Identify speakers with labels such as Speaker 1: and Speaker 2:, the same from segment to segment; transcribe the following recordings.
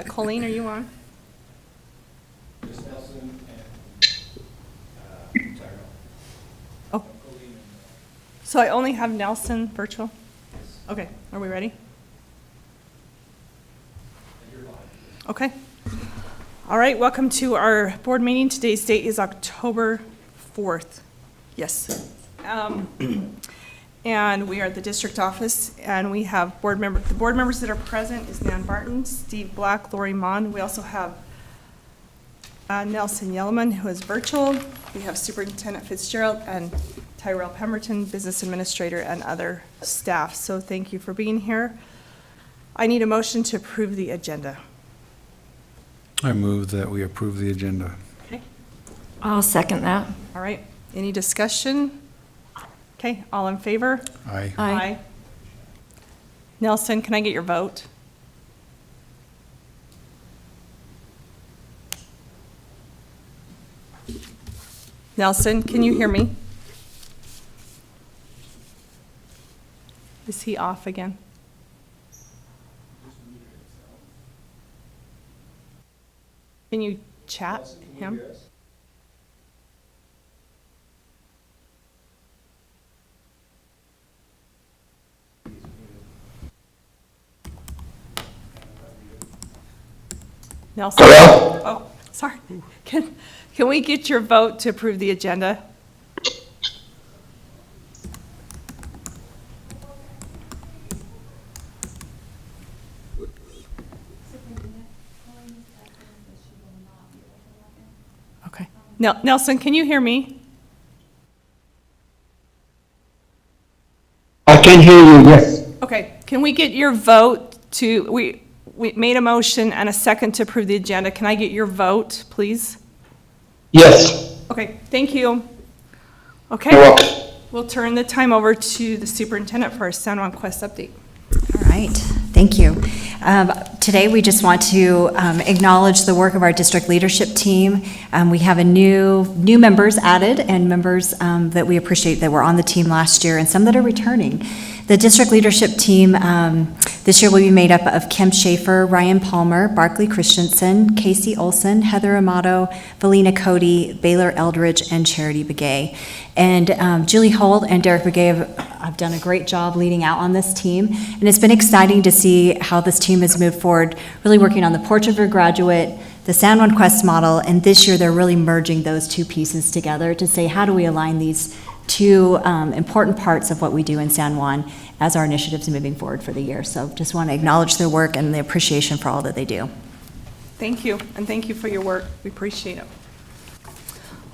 Speaker 1: Colleen, are you on?
Speaker 2: Just Nelson and Tyrell.
Speaker 1: Oh,
Speaker 2: Colleen and,
Speaker 1: so I only have Nelson virtual? Okay, are we ready?
Speaker 2: you're live.
Speaker 1: Okay. All right, welcome to our board meeting. Today's date is October 4th. Yes. And we are at the district office, and we have the board members that are present is Nan Barton, Steve Black, Lori Mon. We also have Nelson Yellman, who is virtual. We have Superintendent Fitzgerald and Tyrell Pemberton, business administrator, and other staff. So thank you for being here. I need a motion to approve the agenda.
Speaker 3: I move that we approve the agenda.
Speaker 1: Okay.
Speaker 4: I'll second that.
Speaker 1: All right. Any discussion? Okay, all in favor?
Speaker 3: Aye.
Speaker 4: Aye.
Speaker 1: Nelson, can I get your vote? Nelson, can you hear me? Is he off again? Can you chat
Speaker 2: Nelson, can you
Speaker 1: him?
Speaker 2: hear us?
Speaker 1: Nelson? Oh, sorry. Can we get your vote to approve the agenda? Okay. Nelson, can you hear me?
Speaker 5: I can hear you, yes.
Speaker 1: Okay, can we get your vote to, we made a motion and a second to approve the agenda. Can I get your vote, please?
Speaker 5: Yes.
Speaker 1: Okay, thank you.
Speaker 5: You're
Speaker 1: Okay,
Speaker 5: welcome.
Speaker 1: we'll turn the time over to the superintendent for a San Juan Quest update.
Speaker 6: All right, thank you. Today, we just want to acknowledge the work of our district leadership team. We have new members added and members that we appreciate that were on the team last year and some that are returning. The district leadership team this year will be made up of Kim Schaefer, Ryan Palmer, Barkley Christensen, Casey Olson, Heather Amato, Valina Cody, Baylor Eldridge, and Charity Begay. And Julie Holt and Derek Begay have done a great job leading out on this team. And it's been exciting to see how this team has moved forward, really working on the Portrait of a Graduate, the San Juan Quest model, and this year they're really merging those two pieces together to say, how do we align these two important parts of what we do in San Juan as our initiatives moving forward for the year. So just want to acknowledge their work and the appreciation for all that they do.
Speaker 1: Thank you, and thank you for your work. We appreciate it.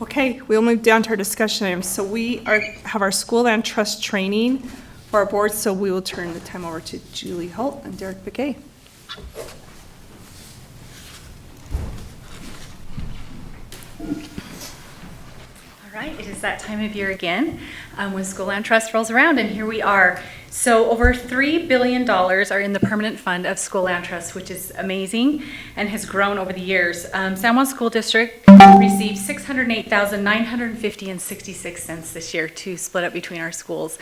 Speaker 1: Okay, we'll move down to our discussion items. So we have our school land trust training for our board, so we will turn the time over to Julie Holt and Derek Begay.
Speaker 7: All right, it is that time of year again when School Land Trust rolls around, and here we are. So over $3 billion are in the permanent fund of School Land Trust, which is amazing and has grown over the years. San Juan School District received $608,950.66 this year to split up between our schools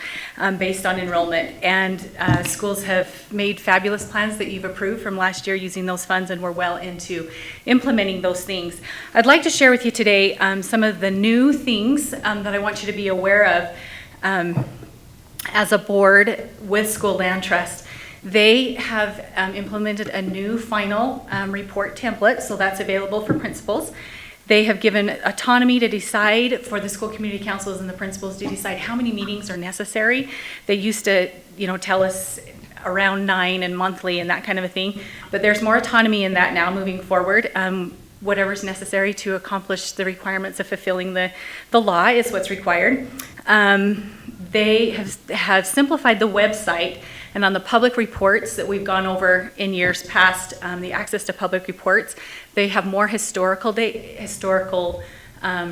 Speaker 7: based on enrollment. And schools have made fabulous plans that you've approved from last year using those funds, and we're well into implementing those things. I'd like to share with you today some of the new things that I want you to be aware of as a board with School Land Trust. They have implemented a new final report template, so that's available for principals. They have given autonomy to decide for the school community councils and the principals to decide how many meetings are necessary. They used to, tell us around 9 and monthly and that kind of a thing, but there's more autonomy in that now moving forward. Whatever's necessary to accomplish the requirements of fulfilling the law is what's required. They have simplified the website, and on the public reports that we've gone over in years past, the access to public reports, they have more historical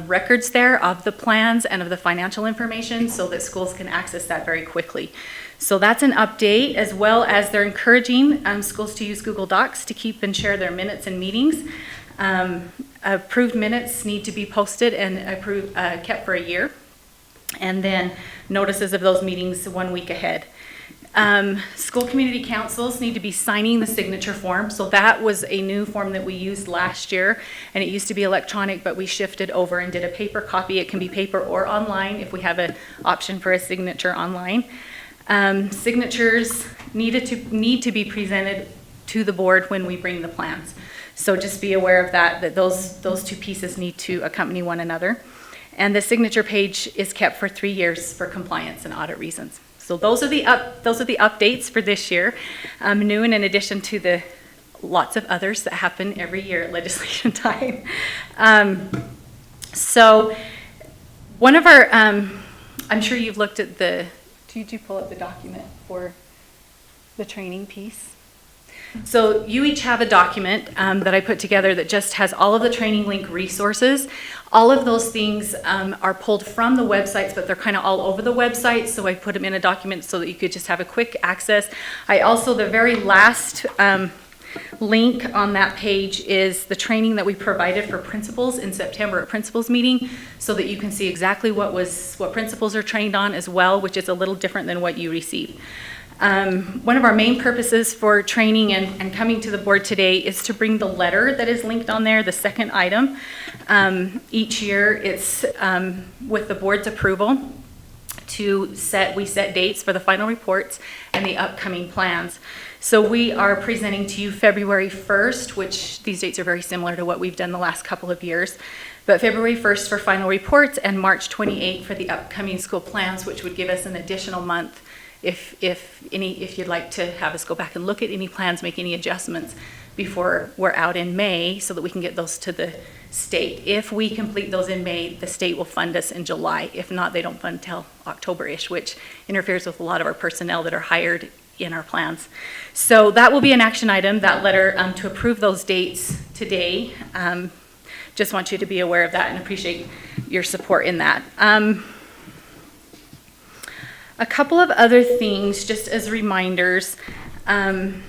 Speaker 7: records there of the plans and of the financial information so that schools can access that very quickly. So that's an update, as well as they're encouraging schools to use Google Docs to keep and share their minutes and meetings. Approved minutes need to be posted and kept for a year, and then notices of those meetings 1 week ahead. School community councils need to be signing the signature form. So that was a new form that we used last year, and it used to be electronic, but we shifted over and did a paper copy. It can be paper or online if we have an option for a signature online. Signatures need to be presented to the board when we bring the plans. So just be aware of that those two pieces need to accompany one another. And the signature page is kept for 3 years for compliance and audit reasons. So those are the updates for this year, new and in addition to the lots of others that happen every year at legislation time. So one of our, I'm sure you've looked at did you pull up the document for the training piece? So you each have a document that I put together that just has all of the training link resources. All of those things are pulled from the websites, but they're kind of all over the website, so I put them in a document so that you could just have a quick access. I also, the very last link on that page is the training that we provided for principals in September at principals meeting, so that you can see exactly what principals are trained on as well, which is a little different than what you receive. One of our main purposes for training and coming to the board today is to bring the letter that is linked on there, the second item. Each year it's with the board's approval we set dates for the final reports and the upcoming plans. So we are presenting to you February 1st, which these dates are very similar to what we've done the last couple of years. But February 1st for final reports and March 28th for the upcoming school plans, which would give us an additional month if you'd like to have us go back and look at any plans, make any adjustments before we're out in May, so that we can get those to the state. If we complete those in May, the state will fund us in July. If not, they don't fund till October-ish, which interferes with a lot of our personnel that are hired in our plans. So that will be an action item, that letter to approve those dates today. Just want you to be aware of that and appreciate your support in that. A couple of other things, just as reminders, in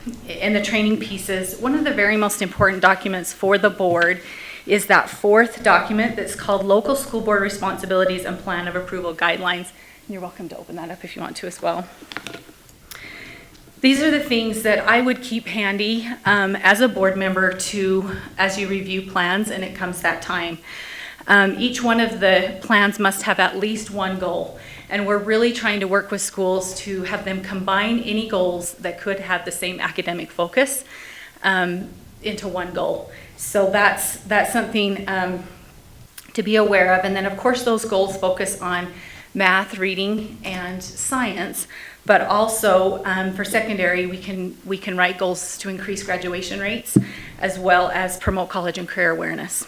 Speaker 7: the training pieces. One of the very most important documents for the board is that fourth document that's called Local School Board Responsibilities and Plan of Approval Guidelines. And you're welcome to open that up if you want to as well. These are the things that I would keep handy as a board member as you review plans and it comes that time. Each one of the plans must have at least one goal. And we're really trying to work with schools to have them combine any goals that could have the same academic focus into one goal. So that's something to be aware of. And then of course those goals focus on math, reading, and science. But also for secondary, we can write goals to increase graduation rates as well as promote college and career awareness.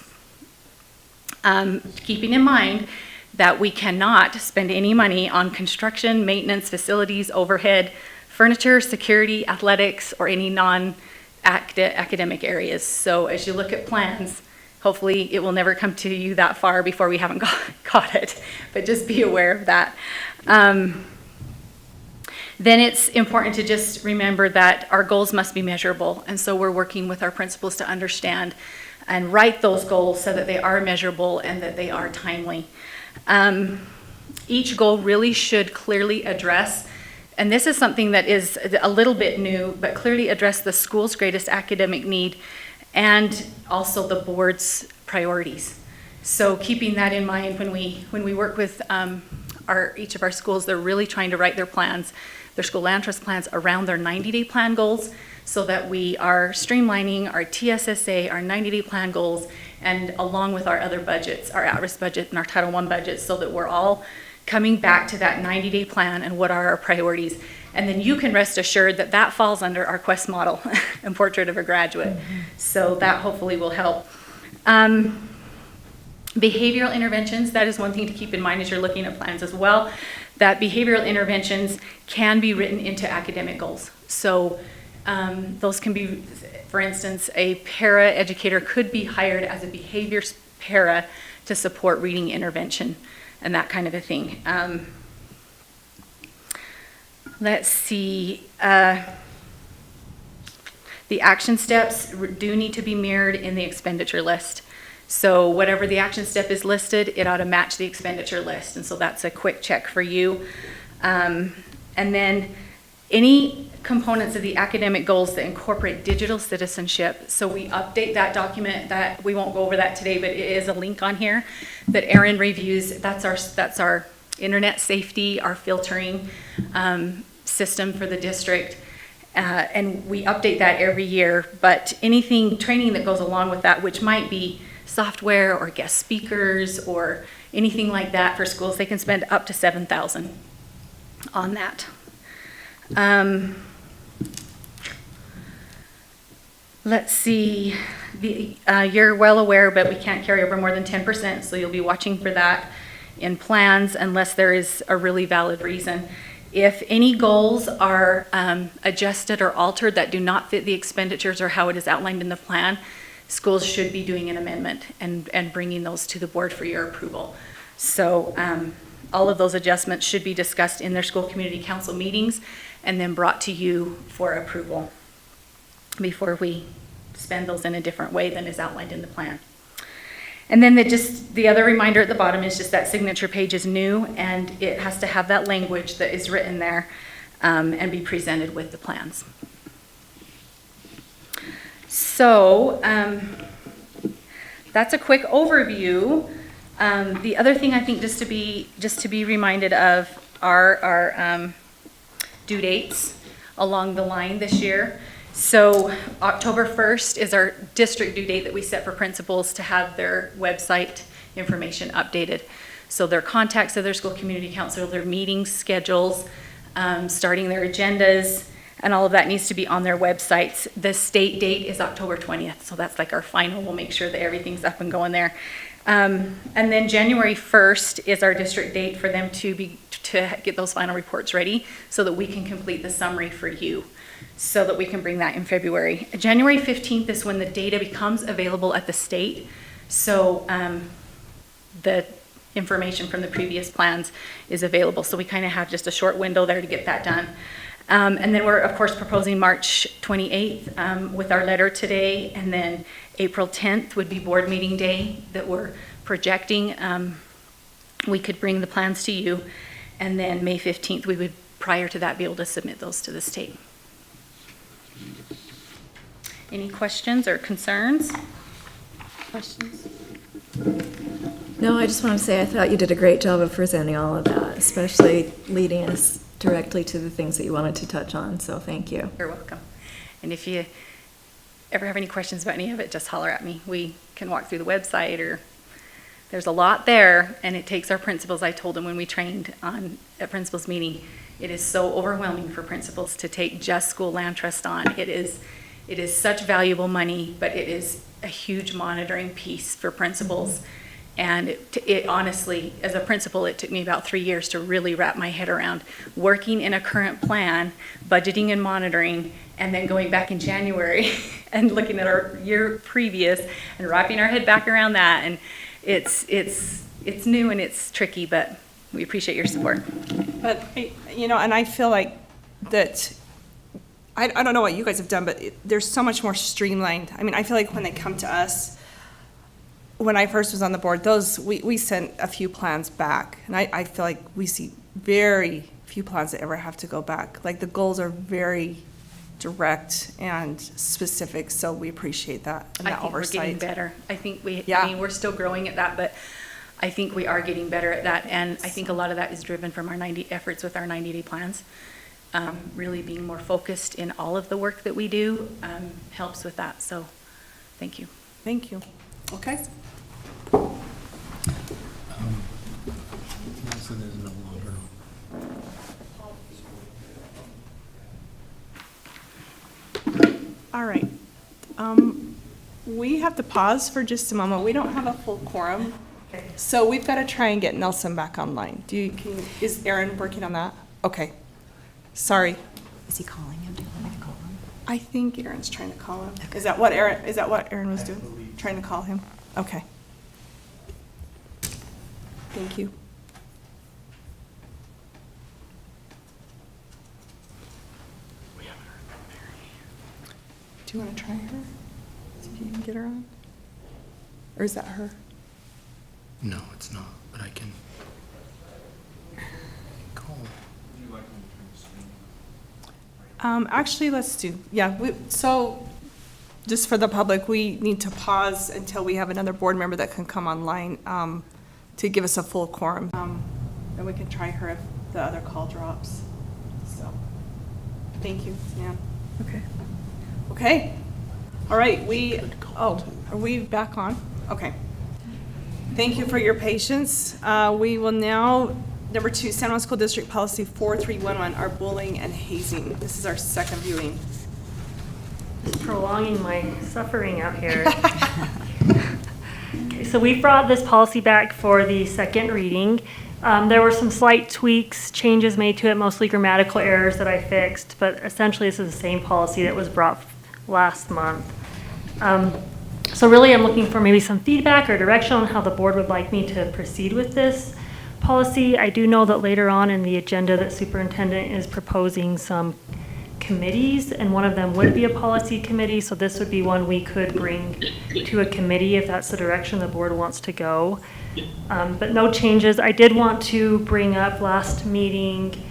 Speaker 7: Keeping in mind that we cannot spend any money on construction, maintenance, facilities, overhead, furniture, security, athletics, or any non-academic areas. So as you look at plans, hopefully it will never come to you that far before we haven't got it, but just be aware of that. Then it's important to just remember that our goals must be measurable, and so we're working with our principals to understand and write those goals so that they are measurable and that they are timely. Each goal really should clearly address, and this is something that is a little bit new, but clearly address the school's greatest academic need and also the board's priorities. So keeping that in mind when we work with each of our schools, they're really trying to write their plans, their school land trust plans around their 90-day plan goals, so that we are streamlining our TSSA, our 90-day plan goals, and along with our other budgets, our at-risk budget and our Title I budget, so that we're all coming back to that 90-day plan and what are our priorities. And then you can rest assured that that falls under our Quest model and Portrait of a Graduate. So that hopefully will help. Behavioral interventions, that is one thing to keep in mind as you're looking at plans as well, that behavioral interventions can be written into academic goals. So those can be, for instance, a para educator could be hired as a behavior para to support reading intervention and that kind of a thing. Let's see. The action steps do need to be mirrored in the expenditure list. So whatever the action step is listed, it ought to match the expenditure list. And so that's a quick check for you. And then any components of the academic goals that incorporate digital citizenship. So we update that document, that we won't go over that today, but it is a link on here that Erin reviews. That's our internet safety, our filtering system for the district. And we update that every year, but anything, training that goes along with that, which might be software or guest speakers or anything like that for schools, they can spend up to $7,000 on that. Let's see, you're well aware, but we can't carry over more than 10%, so you'll be watching for that in plans unless there is a really valid reason. If any goals are adjusted or altered that do not fit the expenditures or how it is outlined in the plan, schools should be doing an amendment and bringing those to the board for your approval. So all of those adjustments should be discussed in their school community council meetings and then brought to you for approval before we spend those in a different way than is outlined in the plan. And then the other reminder at the bottom is just that signature page is new and it has to have that language that is written there and be presented with the plans. So that's a quick overview. The other thing I think just to be reminded of are our due dates along the line this year. So October 1st is our district due date that we set for principals to have their website information updated. So their contacts of their school community council, their meeting schedules, starting their agendas, and all of that needs to be on their websites. The state date is October 20th, so that's like our final. We'll make sure that everything's up and going there. And then January 1st is our district date for them to get those final reports ready so that we can complete the summary for you, so that we can bring that in February. January 15th is when the data becomes available at the state. So the information from the previous plans is available. So we kind of have just a short window there to get that done. And then we're, of course, proposing March 28th with our letter today. And then April 10th would be board meeting day that we're projecting. We could bring the plans to you. And then May 15th, we would, prior to that, be able to submit those to the state. Any questions or concerns? Questions?
Speaker 4: No, I just want to say I thought you did a great job of presenting all of that, especially leading us directly to the things that you wanted to touch on, so thank you.
Speaker 7: You're welcome. And if you ever have any questions about any of it, just holler at me. We can walk through the website, or there's a lot there, and it takes our principals. I told them when we trained at principals meeting, it is so overwhelming for principals to take just school land trust on. It is such valuable money, but it is a huge monitoring piece for principals. And it honestly, as a principal, it took me about 3 years to really wrap my head around working in a current plan, budgeting and monitoring, and then going back in January and looking at our year previous and wrapping our head back around that. And it's new and it's tricky, but we appreciate your support.
Speaker 1: But, and I feel like that, I don't know what you guys have done, but there's so much more streamlined. I mean, I feel like when they come to us, when I first was on the board, we sent a few plans back. And I feel like we see very few plans that ever have to go back. Like, the goals are very direct and specific, so we appreciate that and that oversight.
Speaker 7: We're getting better. I think
Speaker 1: Yeah.
Speaker 7: I mean, we're still growing at that, but I think we are getting better at that. And I think a lot of that is driven from our efforts with our 90-day plans. Really being more focused in all of the work that we do helps with that. So thank you.
Speaker 1: Thank you. Okay.
Speaker 3: So there's no longer.
Speaker 1: All right. We have to pause for just a moment. We don't have a full quorum, so we've got to try and get Nelson back online. Is Erin working on that? Okay. Sorry.
Speaker 6: Is he calling him? Do you want me to call him?
Speaker 1: I think Erin's trying to call him. Is that what Erin was doing? Trying to call him? Okay. Thank you. Do you want to try her? See if you can get her on? Or is that her?
Speaker 3: No, it's not, but I can call.
Speaker 1: Actually, let's do, yeah, so, just for the public, we need to pause until we have another board member that can come online, to give us a full quorum. And we can try her if the other call drops, so, thank you, Sam.
Speaker 4: Okay.
Speaker 1: Okay, all right, are we back on? Okay. Thank you for your patience. We will now, number 2, San Juan School District Policy 4311, our bullying and hazing. This is our second viewing.
Speaker 8: Prolonging my suffering out here. Okay, so we brought this policy back for the second reading. There were some slight tweaks, changes made to it, mostly grammatical errors that I fixed, but essentially this is the same policy that was brought last month. So really I'm looking for maybe some feedback or direction on how the board would like me to proceed with this policy. I do know that later on in the agenda that superintendent is proposing some committees, and one of them would be a policy committee, so this would be one we could bring to a committee if that's the direction the board wants to go. But no changes. I did want to bring up last meeting,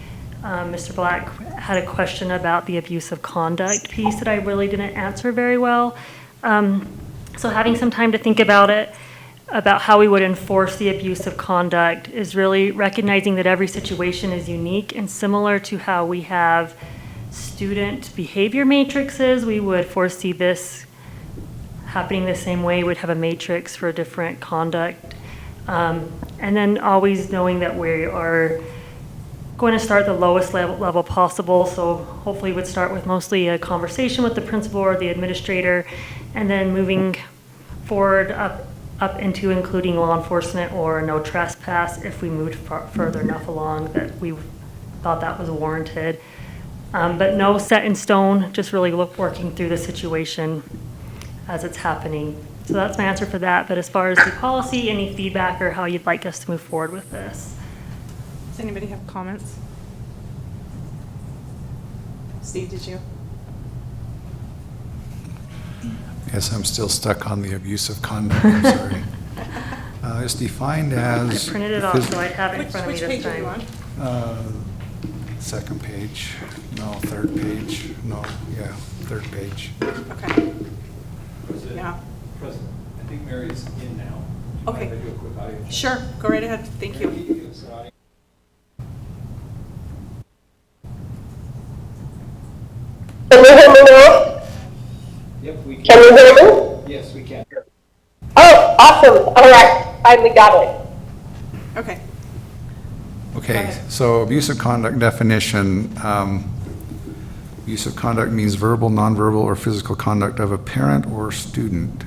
Speaker 8: Mr. Black had a question about the abuse of conduct piece that I really didn't answer very well. So having some time to think about it, about how we would enforce the abuse of conduct, is really recognizing that every situation is unique, and similar to how we have student behavior matrices, we would foresee this happening the same way. We'd have a matrix for different conduct. And then always knowing that we are going to start the lowest level possible. So hopefully would start with mostly a conversation with the principal or the administrator, and then moving forward up into including law enforcement or no trespass if we moved further enough along that we thought that was warranted. But no set in stone, just really working through the situation as it's happening. So that's my answer for that. But as far as the policy, any feedback or how you'd like us to move forward with this?
Speaker 1: Does anybody have comments? Steve, did you?
Speaker 3: Yes, I'm still stuck on the abuse of conduct, I'm sorry. It's defined as.
Speaker 8: I printed it off, so I have it in front of me
Speaker 1: Which
Speaker 8: this
Speaker 1: page are you
Speaker 8: time.
Speaker 1: on?
Speaker 3: Second page, no, third page, no, yeah, third page.
Speaker 1: Okay,
Speaker 2: President,
Speaker 1: yeah.
Speaker 2: President, I think Mary is in now. Do you
Speaker 1: Okay.
Speaker 2: mind if I do a quick audio check?
Speaker 1: Sure, go right ahead, thank
Speaker 2: Mary,
Speaker 1: you.
Speaker 2: can give us an audio?
Speaker 9: Can you hear me now?
Speaker 2: Yep, we can.
Speaker 9: Can you hear me?
Speaker 2: Yes, we can.
Speaker 9: Oh, awesome. All right. Finally got it.
Speaker 1: Okay,
Speaker 3: Okay,
Speaker 1: ahead.
Speaker 3: so abusive conduct definition. Abusive conduct means verbal, nonverbal, or physical conduct of a parent or student.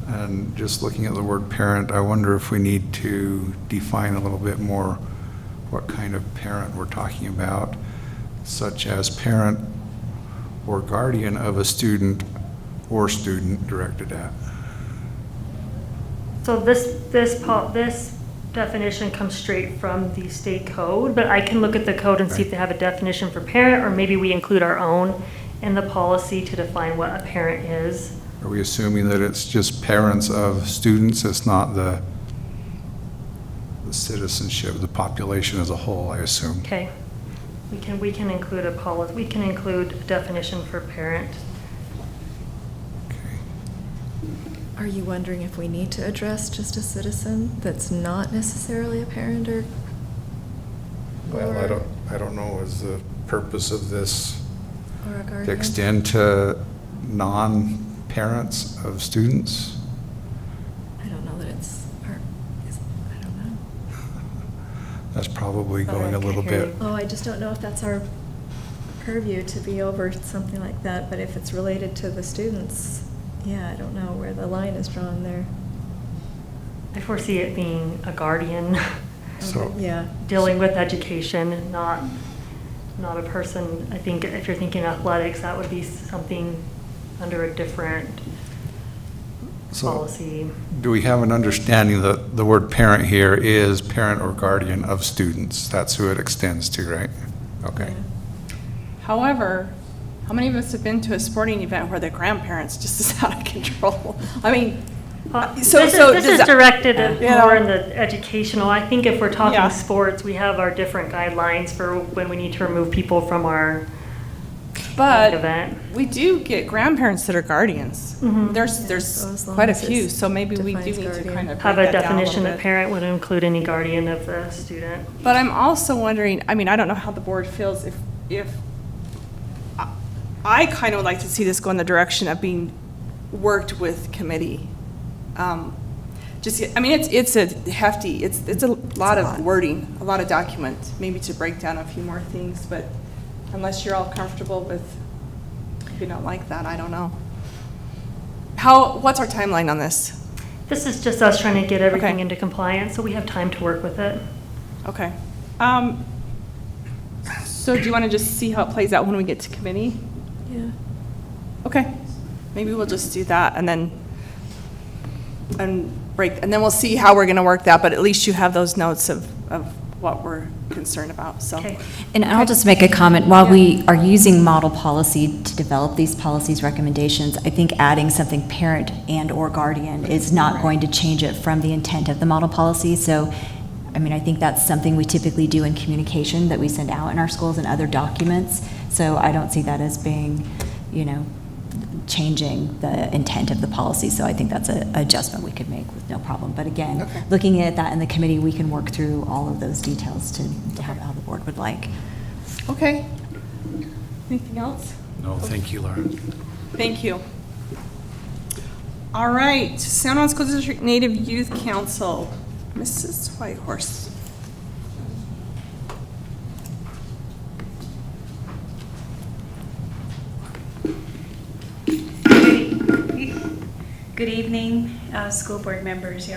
Speaker 3: And just looking at the word parent, I wonder if we need to define a little bit more what kind of parent we're talking about, such as parent or guardian of a student or student directed at.
Speaker 8: So this definition comes straight from the state code, but I can look at the code and see if they have a definition for parent, or maybe we include our own in the policy to define what a parent is.
Speaker 3: Are we assuming that it's just parents of students? It's not the citizenship, the population as a whole, I assume?
Speaker 8: Okay, we can include a policy, we can include a definition for parent.
Speaker 3: Okay.
Speaker 4: Are you wondering if we need to address just a citizen that's not necessarily a parent or?
Speaker 3: Well, I don't know, is the purpose of this
Speaker 4: Or a
Speaker 3: to
Speaker 4: guardian?
Speaker 3: extend to non-parents of students?
Speaker 4: I don't know that it's part, I don't know.
Speaker 3: That's probably
Speaker 8: Sorry,
Speaker 3: going a
Speaker 8: I
Speaker 3: little
Speaker 8: can't hear
Speaker 3: bit.
Speaker 8: you.
Speaker 4: Oh, I just don't know if that's our purview to be over something like that, but if it's related to the students, yeah, I don't know where the line is drawn there.
Speaker 8: I foresee it being a guardian
Speaker 3: So,
Speaker 4: Yeah.
Speaker 8: dealing with education, not a person. I think if you're thinking athletics, that would be something under a different
Speaker 3: so
Speaker 8: policy.
Speaker 3: do we have an understanding that the word parent here is parent or guardian of students? That's who it extends to, right? Okay.
Speaker 1: however, how many of us have been to a sporting event where the grandparents just is out of control? I mean,
Speaker 8: This
Speaker 1: so
Speaker 8: is
Speaker 1: does that-
Speaker 8: directed
Speaker 1: Yeah.
Speaker 8: more in the educational. I think if we're
Speaker 1: Yeah.
Speaker 8: talking sports, we have our different guidelines for when we need to remove people from our
Speaker 1: But
Speaker 8: event.
Speaker 1: we do get grandparents that are guardians. There's
Speaker 4: So as long
Speaker 1: quite a
Speaker 4: as
Speaker 1: few,
Speaker 4: it's
Speaker 1: so maybe we do
Speaker 4: defines
Speaker 1: need to
Speaker 4: guardian.
Speaker 1: kind of
Speaker 8: Have
Speaker 1: break
Speaker 8: a
Speaker 1: that down a
Speaker 8: definition
Speaker 1: little
Speaker 8: that
Speaker 1: bit.
Speaker 8: parent would include any guardian of the student.
Speaker 1: But I'm also wondering, I mean, I don't know how the board feels if, I kind of would like to see this go in the direction of being worked with committee. Just, I mean, it's a hefty, it's a lot of wording, a lot of document, maybe to break down a few more things, but unless you're all comfortable with, if you don't like that, I don't know. What's our timeline on this?
Speaker 8: This is just us trying to get everything
Speaker 1: Okay.
Speaker 8: into compliance, so we have time to work with it.
Speaker 1: Okay. So do you want to just see how it plays out when we get to committee?
Speaker 4: Yeah.
Speaker 1: Okay, maybe we'll just do that and then, and then we'll see how we're going to work that, but at least you have those notes of what we're concerned about, so.
Speaker 8: Okay.
Speaker 6: And I'll just make a comment. While we are using model policy to develop these policies recommendations, I think adding something parent and/or guardian is not going to change it from the intent of the model policy. So, I mean, I think that's something we typically do in communication that we send out in our schools and other documents. So I don't see that as being, changing the intent of the policy. So I think that's an adjustment we could make with no problem. But again,
Speaker 1: Okay.
Speaker 6: looking at that in the committee, we can work through all of those details to have how the board would like.
Speaker 1: Okay. Anything else?
Speaker 3: No, thank you, Laura.
Speaker 1: Thank you. All right, San Juan School District Native Youth Council, Mrs. Whitehorse.
Speaker 10: Good evening, school board members. So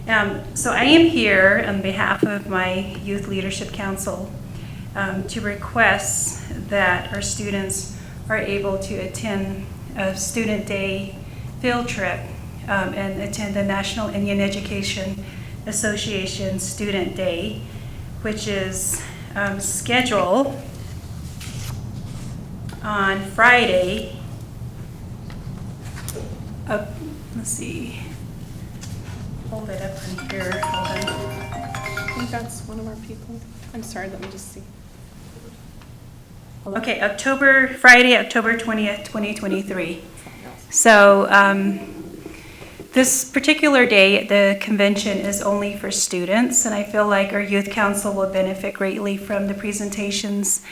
Speaker 10: I am here on behalf of my Youth Leadership Council to request that our students are able to attend a Student Day field trip and attend the National Indian Education Association Student Day, which is scheduled on Friday. Let's see. Hold it up on here. Hold on.
Speaker 1: I think that's one of our people. I'm sorry, let me just see.
Speaker 10: Okay, Friday, October 20th, 2023. So this particular day, the convention is only for students, and I feel like our youth council will benefit greatly from the presentations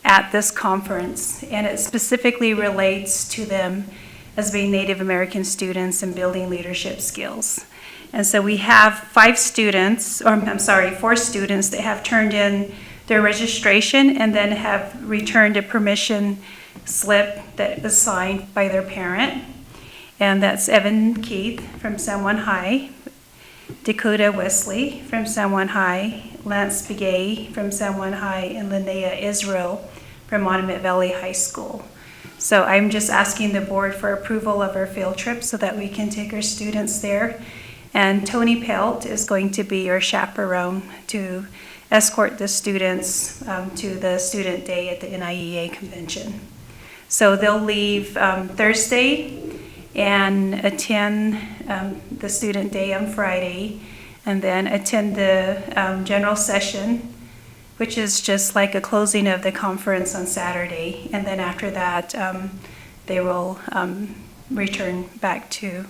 Speaker 10: at this conference, and it specifically relates to them as being Native American students and building leadership skills. And so we have 4 students that have turned in their registration and then have returned a permission slip that was signed by their parent. And that's Evan Keith from San Juan High, Dakota Wesley from San Juan High, Lance Begay from San Juan High, and Linnea Israel from Monument Valley High School. So I'm just asking the board for approval of our field trip so that we can take our students there. And Tony Pelt is going to be our chaperone to escort the students to the student day at the NIEA convention. So they'll leave Thursday and attend the student day on Friday, and then attend the general session, which is just like a closing of the conference on Saturday. And then after that, they will return back to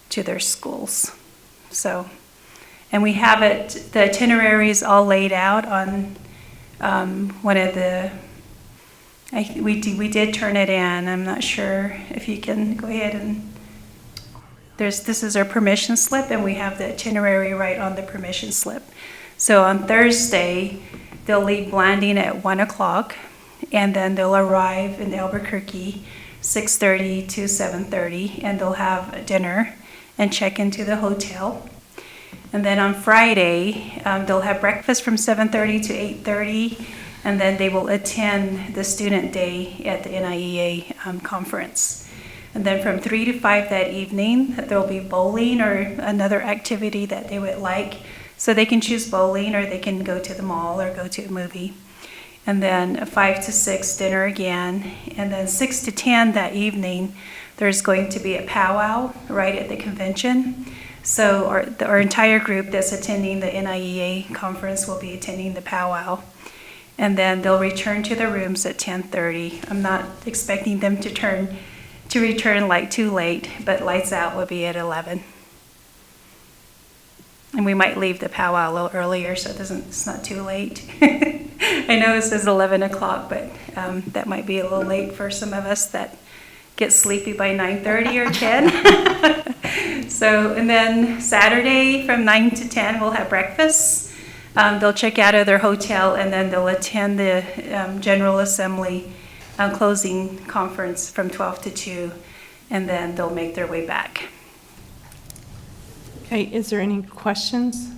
Speaker 10: their schools. So, and we have the itineraries all laid out on one of the, we did turn it in. I'm not sure if you can go ahead and, this is our permission slip, and we have the itinerary right on the permission slip. So on Thursday, they'll leave Blanding at 1 o'clock, and then they'll arrive in Albuquerque 6:30 to 7:30, and they'll have dinner and check into the hotel. And then on Friday, they'll have breakfast from 7:30 to 8:30, and then they will attend the student day at the NIEA conference. And then from 3 to 5 that evening, there'll be bowling or another activity that they would like. So they can choose bowling, or they can go to the mall or go to a movie. And then 5 to 6, dinner again. And then 6 to 10 that evening, there's going to be a powwow right at the convention. So our entire group that's attending the NIEA conference will be attending the powwow. and then they'll return to their rooms at 10:30. I'm not expecting them to return like too late, but lights out will be at 11. And we might leave the powwow a little earlier so it's not too late. I know it says 11 o'clock, but that might be a little late for some of us that get sleepy by 9:30 or 10. So, and then Saturday from 9 to 10, we'll have breakfast. They'll check out of their hotel, and then they'll attend the General Assembly closing conference from 12 to 2, and then they'll make their way back.
Speaker 1: Okay, is there any questions?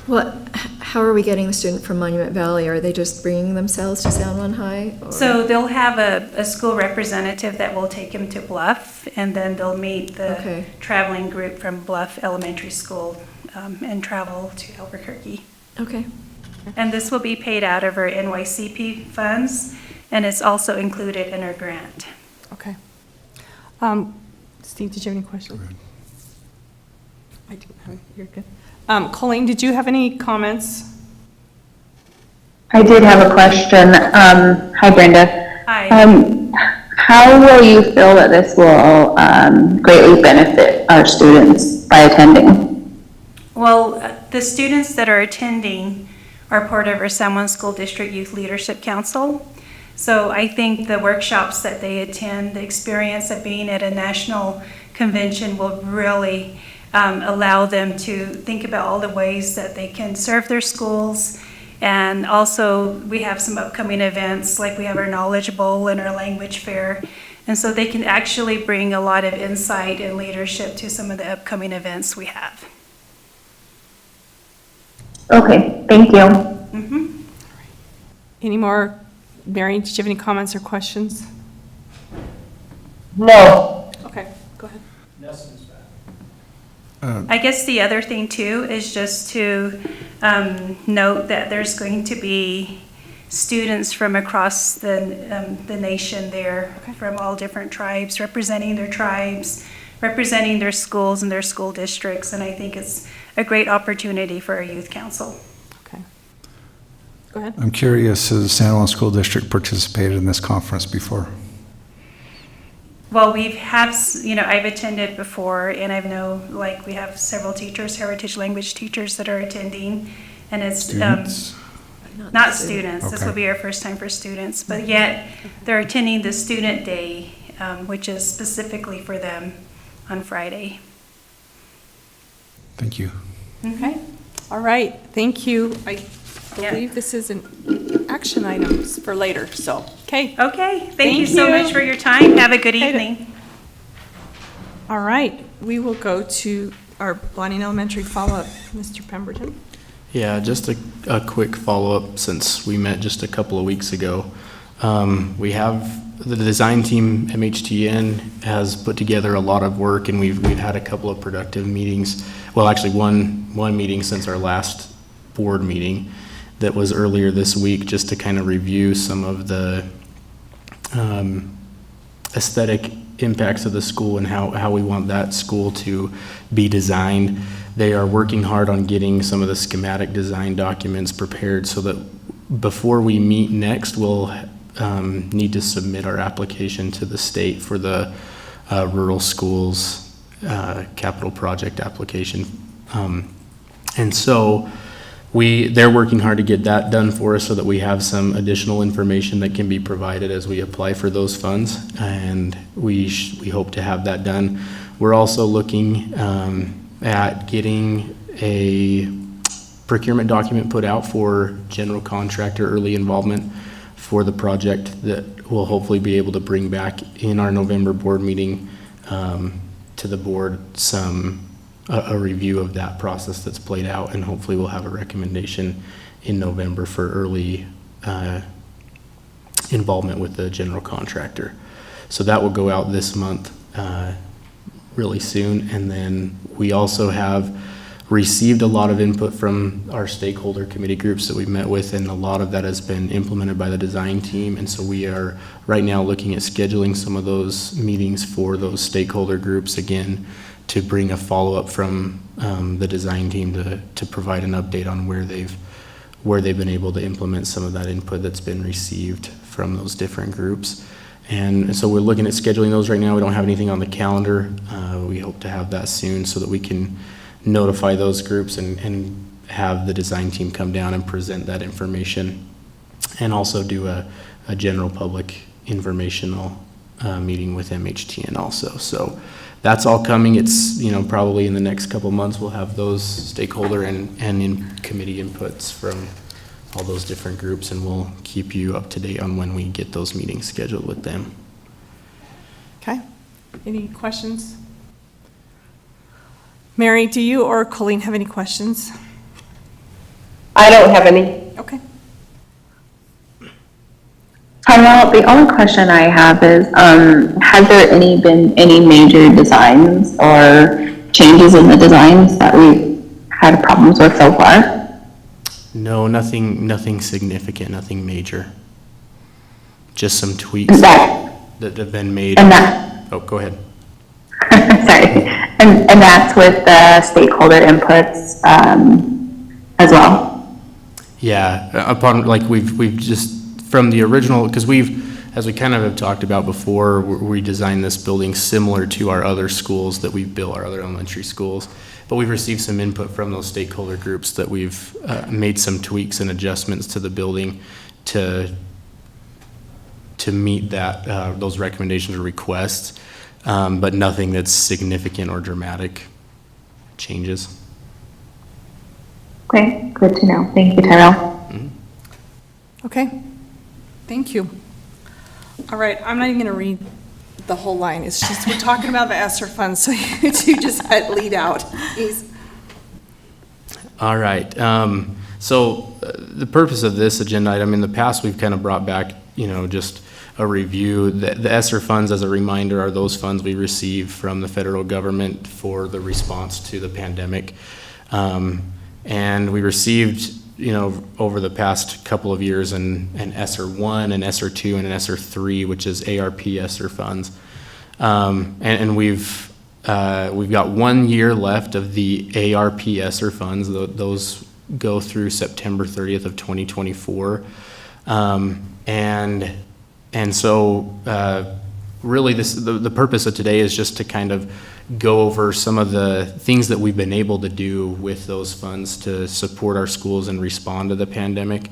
Speaker 4: How are we getting the student from Monument Valley? Are they just bringing themselves to San Juan High? Or?
Speaker 10: So they'll have a school representative that will take them to Bluff, and then they'll meet the traveling group from Bluff Elementary School and travel to Albuquerque.
Speaker 4: Okay.
Speaker 10: And this will be paid out of our NYCP funds, and it's also included in our grant.
Speaker 1: Okay. Steve, did you have any questions? I do. You're good. Colleen, did you have any comments?
Speaker 11: I did have a question. Hi, Brenda.
Speaker 10: Hi.
Speaker 11: How will you feel that this will greatly benefit our students by attending?
Speaker 10: Well, the students that are attending are part of our San Juan School District Youth Leadership Council. So I think the workshops that they attend, the experience of being at a national convention will really allow them to think about all the ways that they can serve their schools. And also, we have some upcoming events, like we have our Knowledge Bowl and our Language Fair. And so they can actually bring a lot of insight and leadership to some of the upcoming events we have.
Speaker 11: Okay, thank you.
Speaker 10: Mm-hmm.
Speaker 1: Any more? Mary, did you have any comments or questions?
Speaker 11: No.
Speaker 1: Okay, go ahead.
Speaker 2: Nelson's back.
Speaker 10: I guess the other thing too is just to note that there's going to be students from across the nation there, from all different tribes, representing their tribes, representing their schools and their school districts, and I think it's a great opportunity for our youth council.
Speaker 1: Okay. Go ahead.
Speaker 3: I'm curious, has San Juan School District participated in this conference before?
Speaker 10: Well, I've attended before, and I know, like, we have several teachers, heritage language teachers that are attending, and it's
Speaker 3: Students?
Speaker 10: not students. This
Speaker 3: Okay.
Speaker 10: will be our first time for students, but yet they're attending the Student Day, which is specifically for them on Friday.
Speaker 3: Thank you.
Speaker 1: Okay. All right, thank you. I believe this is an action items for later, so, okay.
Speaker 10: Okay, thank you so much for your time. Have a good evening.
Speaker 1: All right, we will go to our Blinding Elementary follow-up. Mr. Pemberton?
Speaker 12: Yeah, just a quick follow-up since we met just a couple of weeks ago. We have the design team, MHTN, has put together a lot of work, and we've had a couple of productive meetings. Well, actually, one meeting since our last board meeting that was earlier this week, just to kind of review some of the aesthetic impacts of the school and how we want that school to be designed. They are working hard on getting some of the schematic design documents prepared so that before we meet next, we'll need to submit our application to the state for the rural schools capital project application. And so they're working hard to get that done for us so that we have some additional information that can be provided as we apply for those funds, and we hope to have that done. We're also looking at getting a procurement document put out for general contractor early involvement for the project that we'll hopefully be able to bring back in our November board meeting to the board a review of that process that's played out, and hopefully we'll have a recommendation in November for early involvement with the general contractor. So that will go out this month really soon. And then we also have received a lot of input from our stakeholder committee groups that we've met with, and a lot of that has been implemented by the design team. And so we are right now looking at scheduling some of those meetings for those stakeholder groups again, to bring a follow-up from the design team to provide an update on where they've where they've been able to implement some of that input that's been received from those different groups. And so we're looking at scheduling those right now. We don't have anything on the calendar. We hope to have that soon so that we can notify those groups and have the design team come down and present that information, and also do a general public informational meeting with MHTN also. So that's all coming. It's, probably in the next couple months, we'll have those stakeholder and in committee inputs from all those different groups, and we'll keep you up to date on when we get those meetings scheduled with them.
Speaker 1: Okay. Any questions? Mary, do you or Colleen have any questions?
Speaker 9: I don't have any.
Speaker 1: Okay.
Speaker 11: Well, the only question I have is, has there been any major designs or changes in the designs that we've had problems with so far?
Speaker 12: No, nothing significant, nothing major. Just some tweaks
Speaker 11: That,
Speaker 12: that have been made.
Speaker 11: and that,
Speaker 12: Oh, go ahead.
Speaker 11: sorry, and that's with the stakeholder inputs, as well?
Speaker 12: Yeah, upon, we've just, from the original, because as we kind of have talked about before, we designed this building similar to our other schools that we've built, our other elementary schools. But we've received some input from those stakeholder groups that we've made some tweaks and adjustments to the building to meet those recommendations or requests, but nothing that's significant or dramatic changes.
Speaker 11: Okay, good to know. Thank you, Tyrell.
Speaker 1: Okay. Thank you. All right, I'm not even going to read the whole line. It's just, we're talking about the ESSER funds, so you two just lead out. Please.
Speaker 12: All right. So the purpose of this agenda item, in the past, we've kind of brought back, just a review. The ESSER funds, as a reminder, are those funds we receive from the federal government for the response to the pandemic. And we received, over the past couple of years, an ESSER 1, an ESSER 2, and an ESSER 3, which is ARP ESSER funds. And we've got 1 year left of the ARP ESSER funds. Those go through September 30th of 2024. And so really the purpose of today is just to kind of go over some of the things that we've been able to do with those funds to support our schools and respond to the pandemic,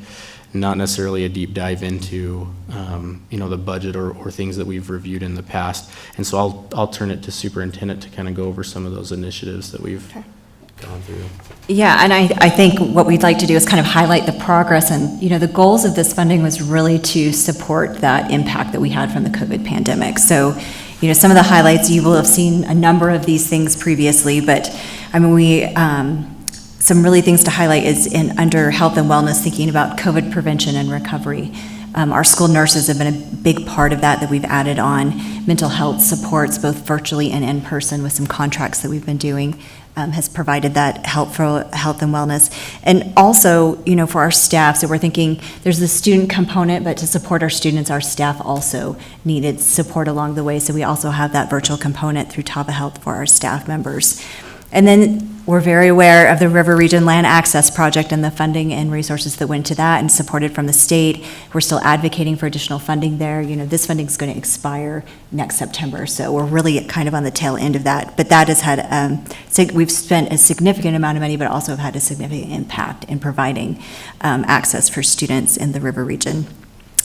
Speaker 12: not necessarily a deep dive into the budget or things that we've reviewed in the past. And so I'll turn it to Superintendent to kind of go over some of those initiatives that we've gone through.
Speaker 6: Yeah, and I think what we'd like to do is kind of highlight the progress, and the goals of this funding was really to support that impact that we had from the COVID pandemic. So some of the highlights, you will have seen a number of these things previously, but some really things to highlight is under health and wellness, thinking about COVID prevention and recovery. Our school nurses have been a big part of that we've added on. Mental health supports, both virtually and in person, with some contracts that we've been doing, has provided that help for health and wellness. And also, for our staff, so we're thinking there's the student component, but to support our students, our staff also needed support along the way. So we also have that virtual component through Tava Health for our staff members. And then we're very aware of the River Region Land Access Project and the funding and resources that went to that and supported from the state. We're still advocating for additional funding there. This funding is going to expire next September, so we're really kind of on the tail end of that. But that has had, we've spent a significant amount of money, but also have had a significant impact in providing access for students in the River Region.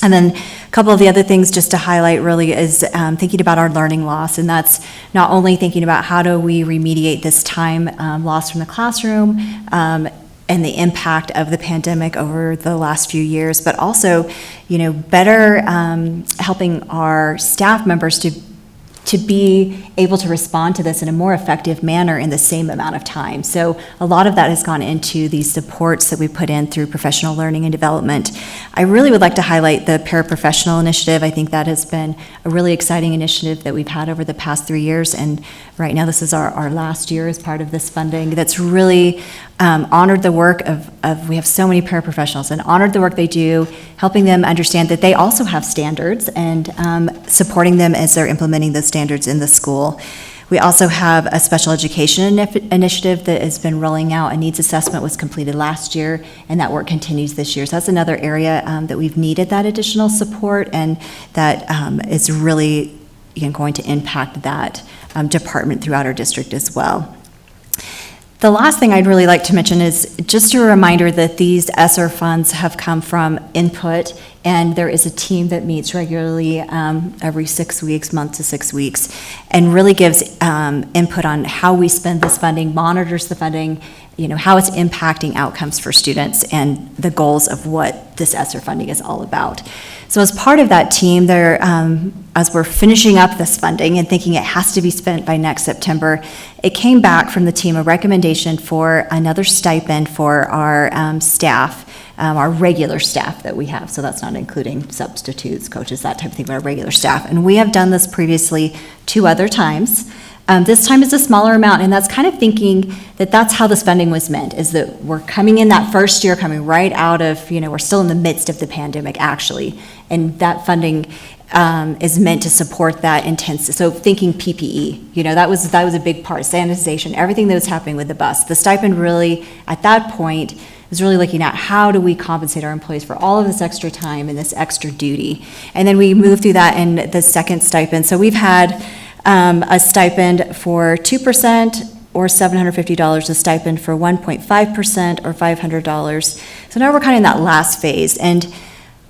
Speaker 6: And then a couple of the other things just to highlight really is thinking about our learning loss, and that's not only thinking about how do we remediate this time lost from the classroom and the impact of the pandemic over the last few years, but also, better helping our staff members to be able to respond to this in a more effective manner in the same amount of time. So a lot of that has gone into these supports that we put in through professional learning and development. I really would like to highlight the paraprofessional initiative. I think that has been a really exciting initiative that we've had over the past 3 years, and right now this is our last year as part of this funding. That's really honored the work of we have so many paraprofessionals, and honored the work they do, helping them understand that they also have standards, and supporting them as they're implementing those standards in the school. We also have a special education initiative that has been rolling out. A needs assessment was completed last year, and that work continues this year. So that's another area that we've needed that additional support, and that is really going to impact that department throughout our district as well. The last thing I'd really like to mention is just a reminder that these ESSER funds have come from input, and there is a team that meets regularly every 6 weeks, month to 6 weeks, and really gives input on how we spend this funding, monitors the funding, how it's impacting outcomes for students and the goals of what this ESSER funding is all about. So as part of that team, as we're finishing up this funding and thinking it has to be spent by next September, it came back from the team a recommendation for another stipend for our staff, our regular staff that we have. So that's not including substitutes, coaches, that type of thing, but our regular staff. And we have done this previously 2 other times. This time is a smaller amount, and that's kind of thinking that that's how this funding was meant, is that we're coming in that first year, coming right out of, we're still in the midst of the pandemic, actually, and that funding is meant to support that intense, so thinking PPE, that was a big part, sanitization, everything that was happening with the bus. The stipend really, at that point, is really looking at how do we compensate our employees for all of this extra time and this extra duty. And then we move through that in the second stipend. So we've had a stipend for 2% or $750, a stipend for 1.5% or $500. So now we're kind of in that last phase. And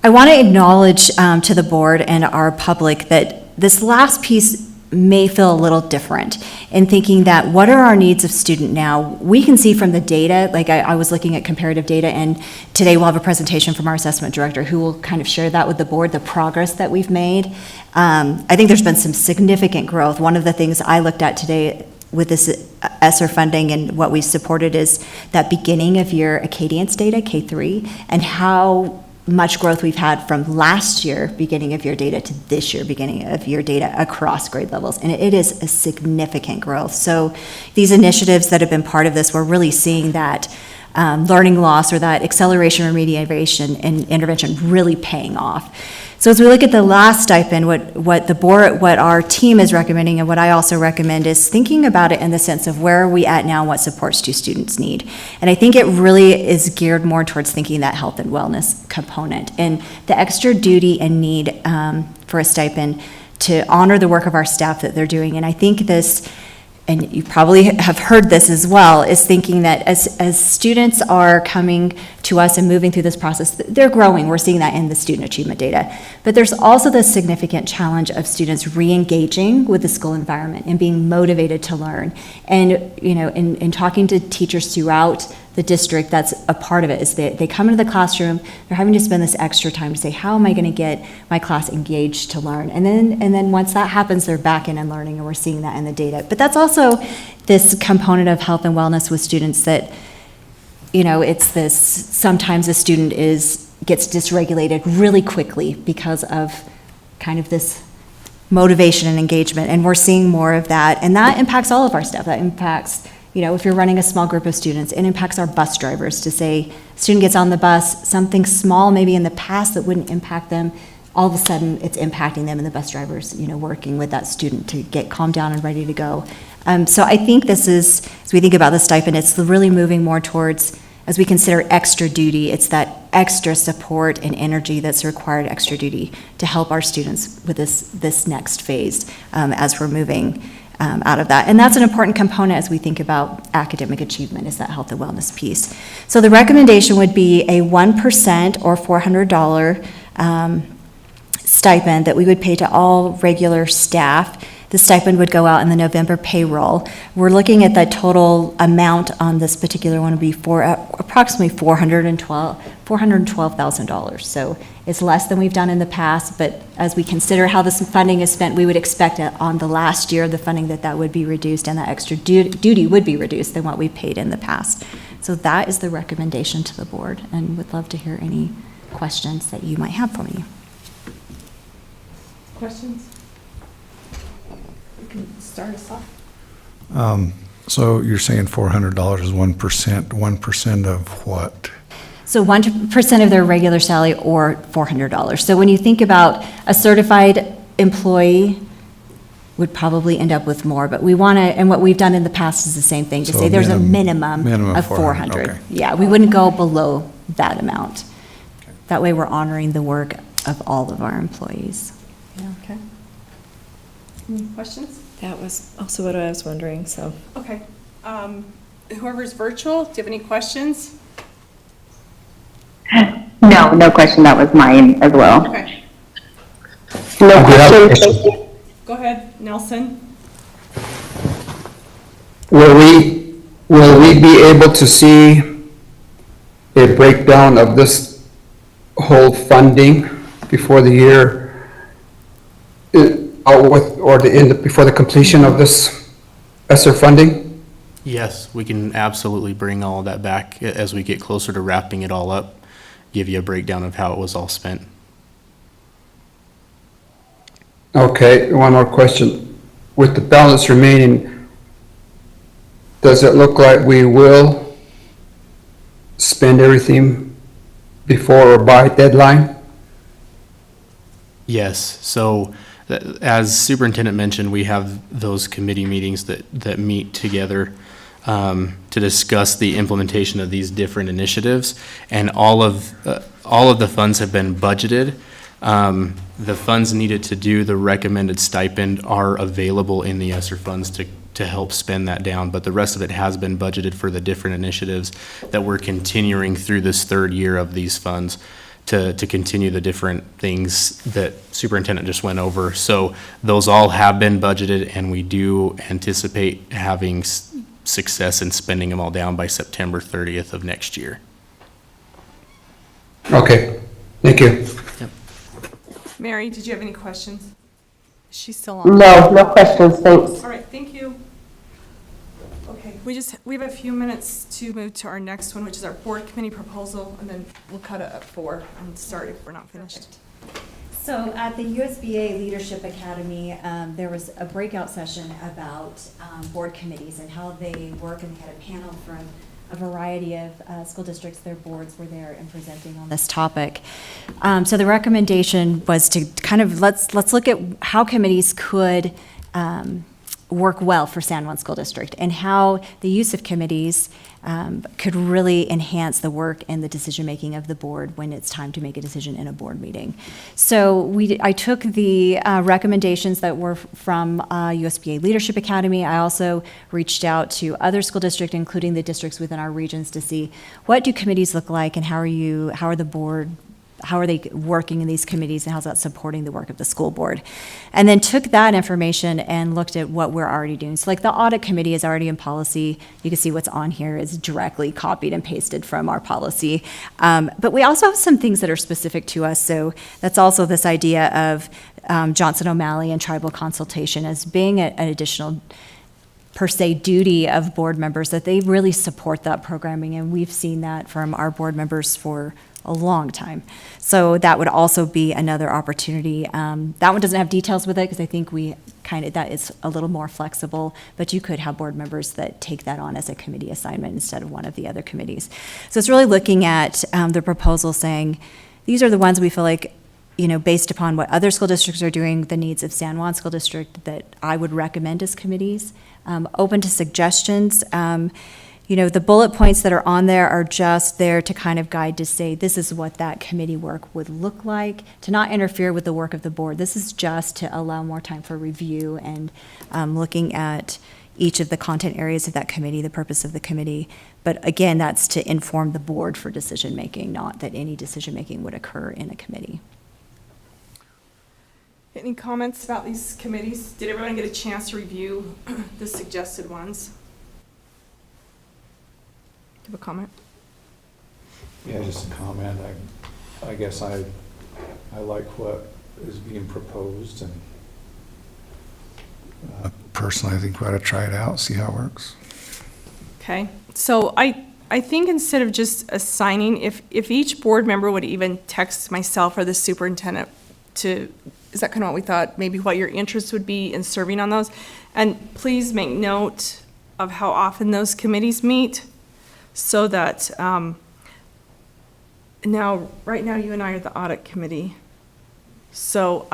Speaker 6: I want to acknowledge to the board and our public that this last piece may feel a little different in thinking that what are our needs of student now? We can see from the data, like I was looking at comparative data, and today we'll have a presentation from our assessment director who will kind of share that with the board, the progress that we've made. I think there's been some significant growth. One of the things I looked at today with this ESSER funding and what we supported is that beginning of year Acadience data, K3, and how much growth we've had from last year, beginning of year data, to this year, beginning of year data across grade levels. And it is a significant growth. So these initiatives that have been part of this, we're really seeing that learning loss or that acceleration remediation and intervention really paying off. So as we look at the last stipend, what the board, what our team is recommending, and what I also recommend, is thinking about it in the sense of where are we at now and what supports do students need. And I think it really is geared more towards thinking that health and wellness component and the extra duty and need for a stipend to honor the work of our staff that they're doing. And I think this, and you probably have heard this as well, is thinking that as students are coming to us and moving through this process, they're growing. We're seeing that in the student achievement data. But there's also the significant challenge of students re-engaging with the school environment and being motivated to learn. And, in talking to teachers throughout the district, that's a part of it, is they come into the classroom, they're having to spend this extra time to say, how am I going to get my class engaged to learn? And then once that happens, they're back in and learning, and we're seeing that in the data. But that's also this component of health and wellness with students that, it's this, sometimes a student gets dysregulated really quickly because of kind of this motivation and engagement, and we're seeing more of that, and that impacts all of our staff. That impacts, if you're running a small group of students, it impacts our bus drivers to say, student gets on the bus, something small maybe in the past that wouldn't impact them, all of a sudden it's impacting them, and the bus drivers, working with that student to get calmed down and ready to go. So I think this is, as we think about the stipend, it's really moving more towards, as we consider extra duty, it's that extra support and energy that's required, extra duty, to help our students with this next phase as we're moving out of that. And that's an important component as we think about academic achievement, is that health and wellness piece. So the recommendation would be a 1% or $400 stipend that we would pay to all regular staff. The stipend would go out in the November payroll. We're looking at the total amount on this particular one would be approximately $412,000. So it's less than we've done in the past, but as we consider how this funding is spent, we would expect on the last year of the funding that would be reduced, and that extra duty would be reduced than what we paid in the past. So that is the recommendation to the board, and would love to hear any questions that you might have for me.
Speaker 1: Questions? You can start us off.
Speaker 3: So you're saying $400 is 1%. 1% of what?
Speaker 6: So 1% of their regular salary, or $400. So when you think about a certified employee, would probably end up with more, but we want to, and what we've done in the past is the same thing, to
Speaker 3: So
Speaker 6: say there's a
Speaker 3: minimum
Speaker 6: minimum of
Speaker 3: 400,
Speaker 6: 400.
Speaker 3: okay.
Speaker 6: Yeah, we wouldn't go below that amount. That way we're honoring the work of all of our employees.
Speaker 1: Okay. Any questions?
Speaker 4: That was also what I was wondering, so.
Speaker 1: Okay. Whoever's virtual, do you have any questions?
Speaker 11: No, no question. That was mine as well.
Speaker 1: Okay.
Speaker 9: No questions, thank you.
Speaker 1: Go ahead, Nelson.
Speaker 5: Will we be able to see a breakdown of this whole funding before the year, or the end, before the completion of this ESSER funding?
Speaker 12: Yes, we can absolutely bring all of that back as we get closer to wrapping it all up, give you a breakdown of how it was all spent.
Speaker 5: Okay, one more question. With the balance remaining, does it look like we will spend everything before or by deadline?
Speaker 12: Yes, so as superintendent mentioned, we have those committee meetings that meet together to discuss the implementation of these different initiatives, and all of the funds have been budgeted. The funds needed to do the recommended stipend are available in the ESSER funds to help spend that down, but the rest of it has been budgeted for the different initiatives that we're continuing through this third year of these funds to continue the different things that superintendent just went over. So those all have been budgeted, and we do anticipate having success in spending them all down by September 30th of next year.
Speaker 5: Okay, thank you.
Speaker 1: Mary, did you have any questions? Is she still on?
Speaker 9: No, no questions, thanks.
Speaker 1: All right, thank you. Okay, we have a few minutes to move to our next one, which is our board committee proposal, and then we'll cut it at 4 and start if we're not finished.
Speaker 6: So at the USBA Leadership Academy, there was a breakout session about board committees and how they work, and they had a panel from a variety of school districts. Their boards were there and presenting on this topic. So the recommendation was to kind of, let's look at how committees could work well for San Juan School District, and how the use of committees could really enhance the work and the decision-making of the board when it's time to make a decision in a board meeting. So I took the recommendations that were from USBA Leadership Academy. I also reached out to other school districts, including the districts within our regions, to see what do committees look like, and how are they working in these committees, and how's that supporting the work of the school board? And then took that information and looked at what we're already doing. So like the audit committee is already in policy. You can see what's on here is directly copied and pasted from our policy. But we also have some things that are specific to us. So that's also this idea of Johnson O'Malley and tribal consultation as being an additional per se duty of board members, that they really support that programming. And we've seen that from our board members for a long time. So that would also be another opportunity. That one doesn't have details with it, because I think that is a little more flexible, but you could have board members that take that on as a committee assignment instead of one of the other committees. So it's really looking at the proposal saying, these are the ones we feel like, based upon what other school districts are doing, the needs of San Juan School District, that I would recommend as committees. Open to suggestions. The bullet points that are on there are just there to kind of guide, to say this is what that committee work would look like, to not interfere with the work of the board. This is just to allow more time for review and looking at each of the content areas of that committee, the purpose of the committee. But again, that's to inform the board for decision-making, not that any decision-making would occur in a committee.
Speaker 1: Any comments about these committees? Did everyone get a chance to review the suggested ones? Do you have a comment?
Speaker 3: Yeah, just a comment. I guess I like what is being proposed, and personally, I think we ought to try it out, see how it works.
Speaker 1: Okay, so I think instead of just assigning, if each board member would even text myself or the superintendent is that kind of what we thought, maybe what your interest would be in serving on those? And please make note of how often those committees meet, so that, right now you and I are the audit committee. So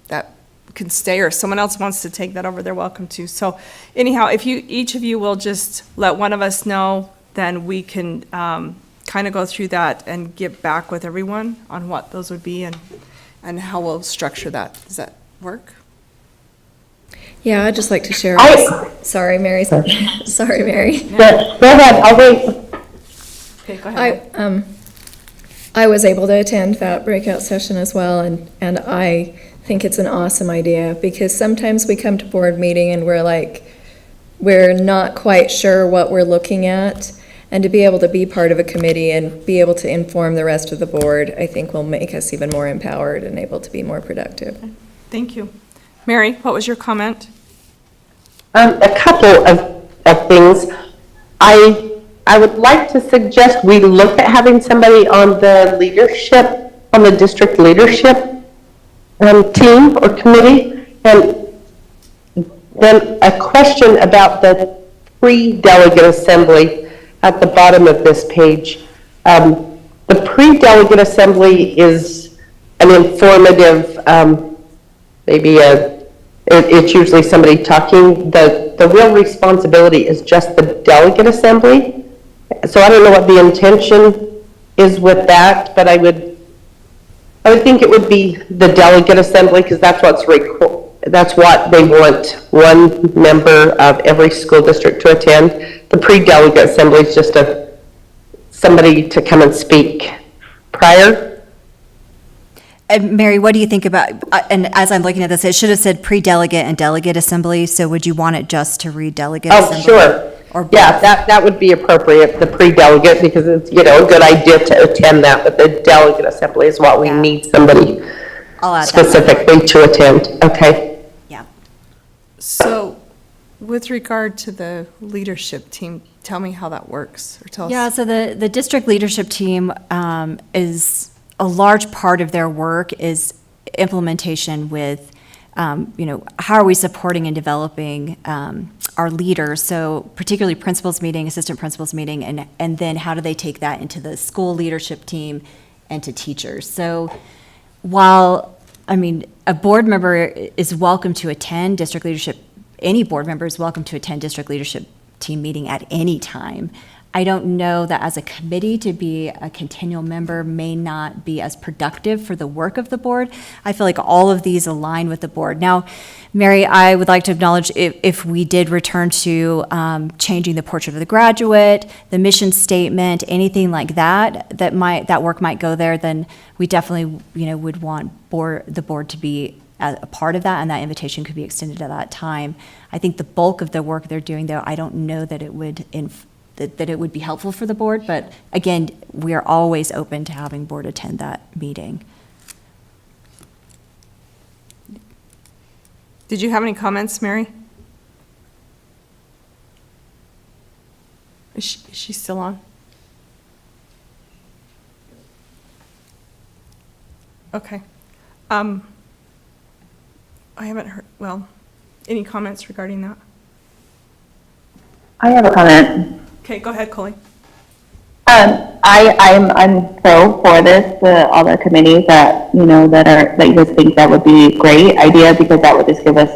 Speaker 1: that can stay, or someone else wants to take that over, they're welcome to. So anyhow, if you, each of you will just let one of us know, then we can kind of go through that and get back with everyone on what those would be and how we'll structure that. Does that work?
Speaker 4: Yeah, I'd just like to share. Sorry, Mary. Sorry, Mary.
Speaker 9: Go ahead, I'll wait.
Speaker 1: Okay, go ahead.
Speaker 4: I was able to attend that breakout session as well, and I think it's an awesome idea, because sometimes we come to board meeting and we're not quite sure what we're looking at, and to be able to be part of a committee and be able to inform the rest of the board, I think will make us even more empowered and able to be more productive.
Speaker 1: Thank you. Mary, what was your comment?
Speaker 9: A couple of things. I would like to suggest we look at having somebody on the district leadership team or committee. And then a question about the pre-delegate assembly at the bottom of this page. The pre-delegate assembly is an informative, it's usually somebody talking. The real responsibility is just the delegate assembly. So I don't know what the intention is with that, but I would think it would be the delegate assembly, because that's what they want one member of every school district to attend. The pre-delegate assembly is just somebody to come and speak prior.
Speaker 6: Mary, what do you think about, and as I'm looking at this, it should have said pre-delegate and delegate assembly, so would you want it just to read delegate assembly?
Speaker 9: Oh, sure.
Speaker 6: Or
Speaker 9: yeah, that would be appropriate, the pre-delegate, because it's, a good idea to attend that, but the delegate assembly is what we need somebody specifically to attend. Okay.
Speaker 6: Yeah.
Speaker 1: So with regard to the leadership team, tell me how that works, or tell us.
Speaker 6: Yeah, so the district leadership team is, a large part of their work is implementation with, how are we supporting and developing our leaders? So particularly principals meeting, assistant principals meeting, and then how do they take that into the school leadership team and to teachers? So while, a board member is welcome to attend district leadership, any board member is welcome to attend district leadership team meeting at any time. I don't know that as a committee to be a continual member may not be as productive for the work of the board. I feel like all of these align with the board. Now, Mary, I would like to acknowledge if we did return to changing the portrait of the graduate, the mission statement, anything like that, that work might go there, then we definitely, would want the board to be a part of that, and that invitation could be extended at that time. I think the bulk of the work they're doing, though, I don't know that it would that it would be helpful for the board, but again, we are always open to having board attend that meeting.
Speaker 1: Did you have any comments, Mary? Is she still on? Okay. I haven't heard, any comments regarding that?
Speaker 11: I have a comment.
Speaker 1: Okay, go ahead, Coley.
Speaker 11: I'm pro for this, all the committees that, that you guys think that would be a great idea, because that would just give us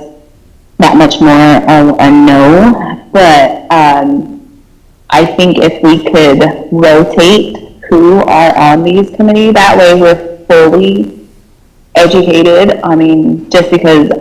Speaker 11: that much more of a know. But I think if we could rotate who are on these committees, that way we're fully educated. Just because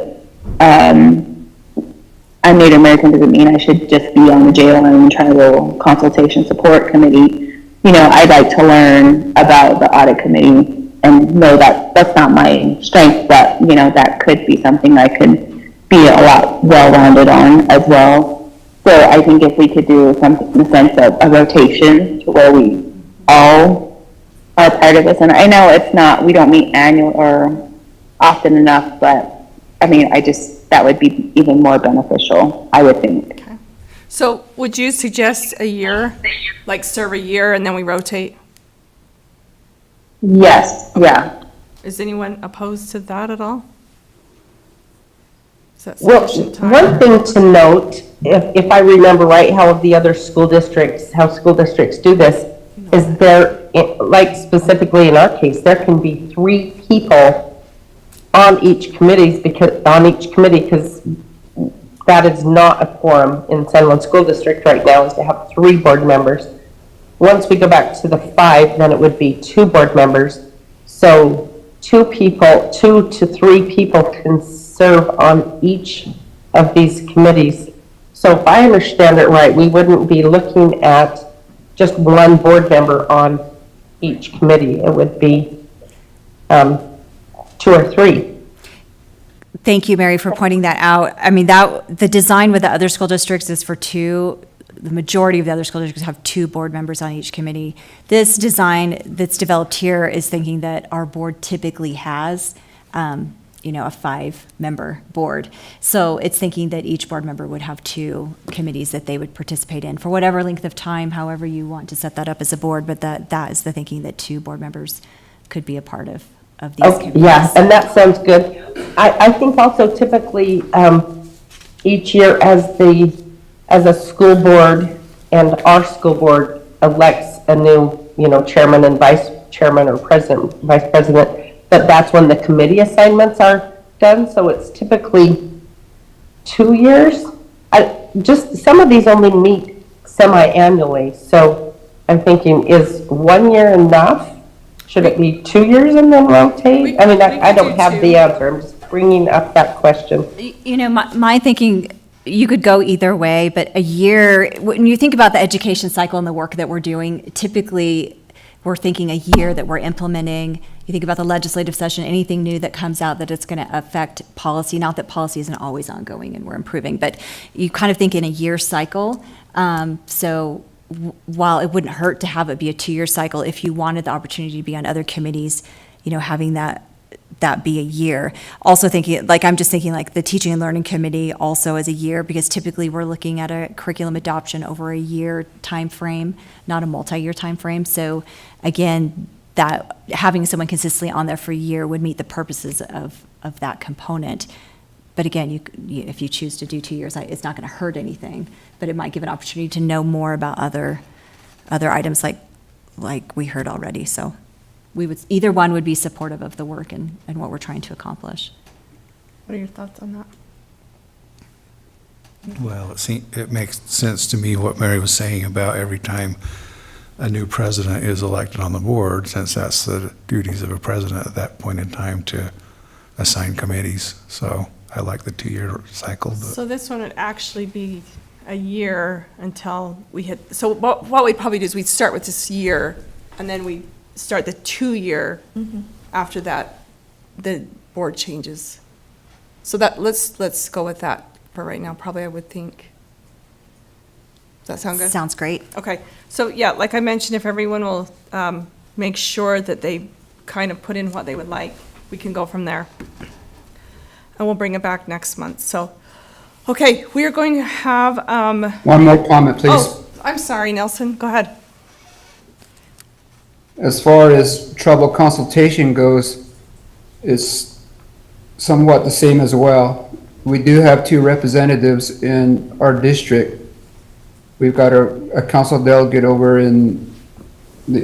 Speaker 11: I'm Native American doesn't mean I should just be on the JLM and Tribal Consultation Support Committee. I'd like to learn about the audit committee and know that that's not my strength, but, that could be something I could be a lot well-rounded on as well. So I think if we could do something in the sense of a rotation to where we all are part of this, and I know we don't meet annual or often enough, but that would be even more beneficial, I would think.
Speaker 1: Okay. So would you suggest a year, like serve a year and then we rotate?
Speaker 11: Yes, yeah.
Speaker 1: Is anyone opposed to that at all? Is that
Speaker 9: Well,
Speaker 1: sufficient time?
Speaker 9: one thing to note, if I remember right, how school districts do this, is there, like specifically in our case, there can be 3 people on each committee, because that is not a quorum in San Juan School District right now, is to have 3 board members. Once we go back to the 5, then it would be 2 board members. So 2 to 3 people can serve on each of these committees. So if I understand it right, we wouldn't be looking at just 1 board member on each committee. It would be 2 or 3.
Speaker 6: Thank you, Mary, for pointing that out. I mean, the design with the other school districts is for 2. The majority of the other school districts have 2 board members on each committee. This design that's developed here is thinking that our board typically has, a 5-member board. So it's thinking that each board member would have 2 committees that they would participate in for whatever length of time, however you want to set that up as a board, but that is the thinking, that 2 board members could be a part of these committees.
Speaker 9: Yeah, and that sounds good. I think also typically each year as a school board and our school board elects a new, chairman and vice chairman or president, vice president, that's when the committee assignments are done. So it's typically 2 years. Just some of these only meet semi-annually. So I'm thinking, is 1 year enough? Should it be 2 years and then rotate? I mean, I don't have the answer. I'm just bringing up that question.
Speaker 6: My thinking, you could go either way, but a year, when you think about the education cycle and the work that we're doing, typically we're thinking a year that we're implementing. You think about the legislative session, anything new that comes out that it's going to affect policy. Not that policy isn't always ongoing and we're improving, but you kind of think in a year cycle. So while it wouldn't hurt to have it be a 2-year cycle, if you wanted the opportunity to be on other committees, having that be a year. Also thinking, I'm just thinking the teaching and learning committee also as a year, because typically we're looking at a curriculum adoption over a year time frame, not a multi-year time frame. So again, that having someone consistently on there for a year would meet the purposes of that component. But again, if you choose to do 2 years, it's not going to hurt anything, but it might give an opportunity to know more about other items like we heard already. So either one would be supportive of the work and what we're trying to accomplish.
Speaker 1: What are your thoughts on that?
Speaker 3: Well, it makes sense to me what Mary was saying about every time a new president is elected on the board, since that's the duties of a president at that point in time to assign committees. So I like the 2-year cycle.
Speaker 1: So this one would actually be a year until we hit, so what we'd probably do is we'd start with this year, and then we start the 2-year. After that, the board changes. So let's go with that for right now, probably, I would think. Does that sound good?
Speaker 6: Sounds great.
Speaker 1: Okay, so yeah, like I mentioned, if everyone will make sure that they kind of put in what they would like, we can go from there. And we'll bring it back next month. So, okay, we are going to have.
Speaker 5: One more comment, please.
Speaker 1: Oh, I'm sorry, Nelson. Go ahead.
Speaker 5: As far as trouble consultation goes, it's somewhat the same as well. We do have 2 representatives in our district. We've got a council delegate over in the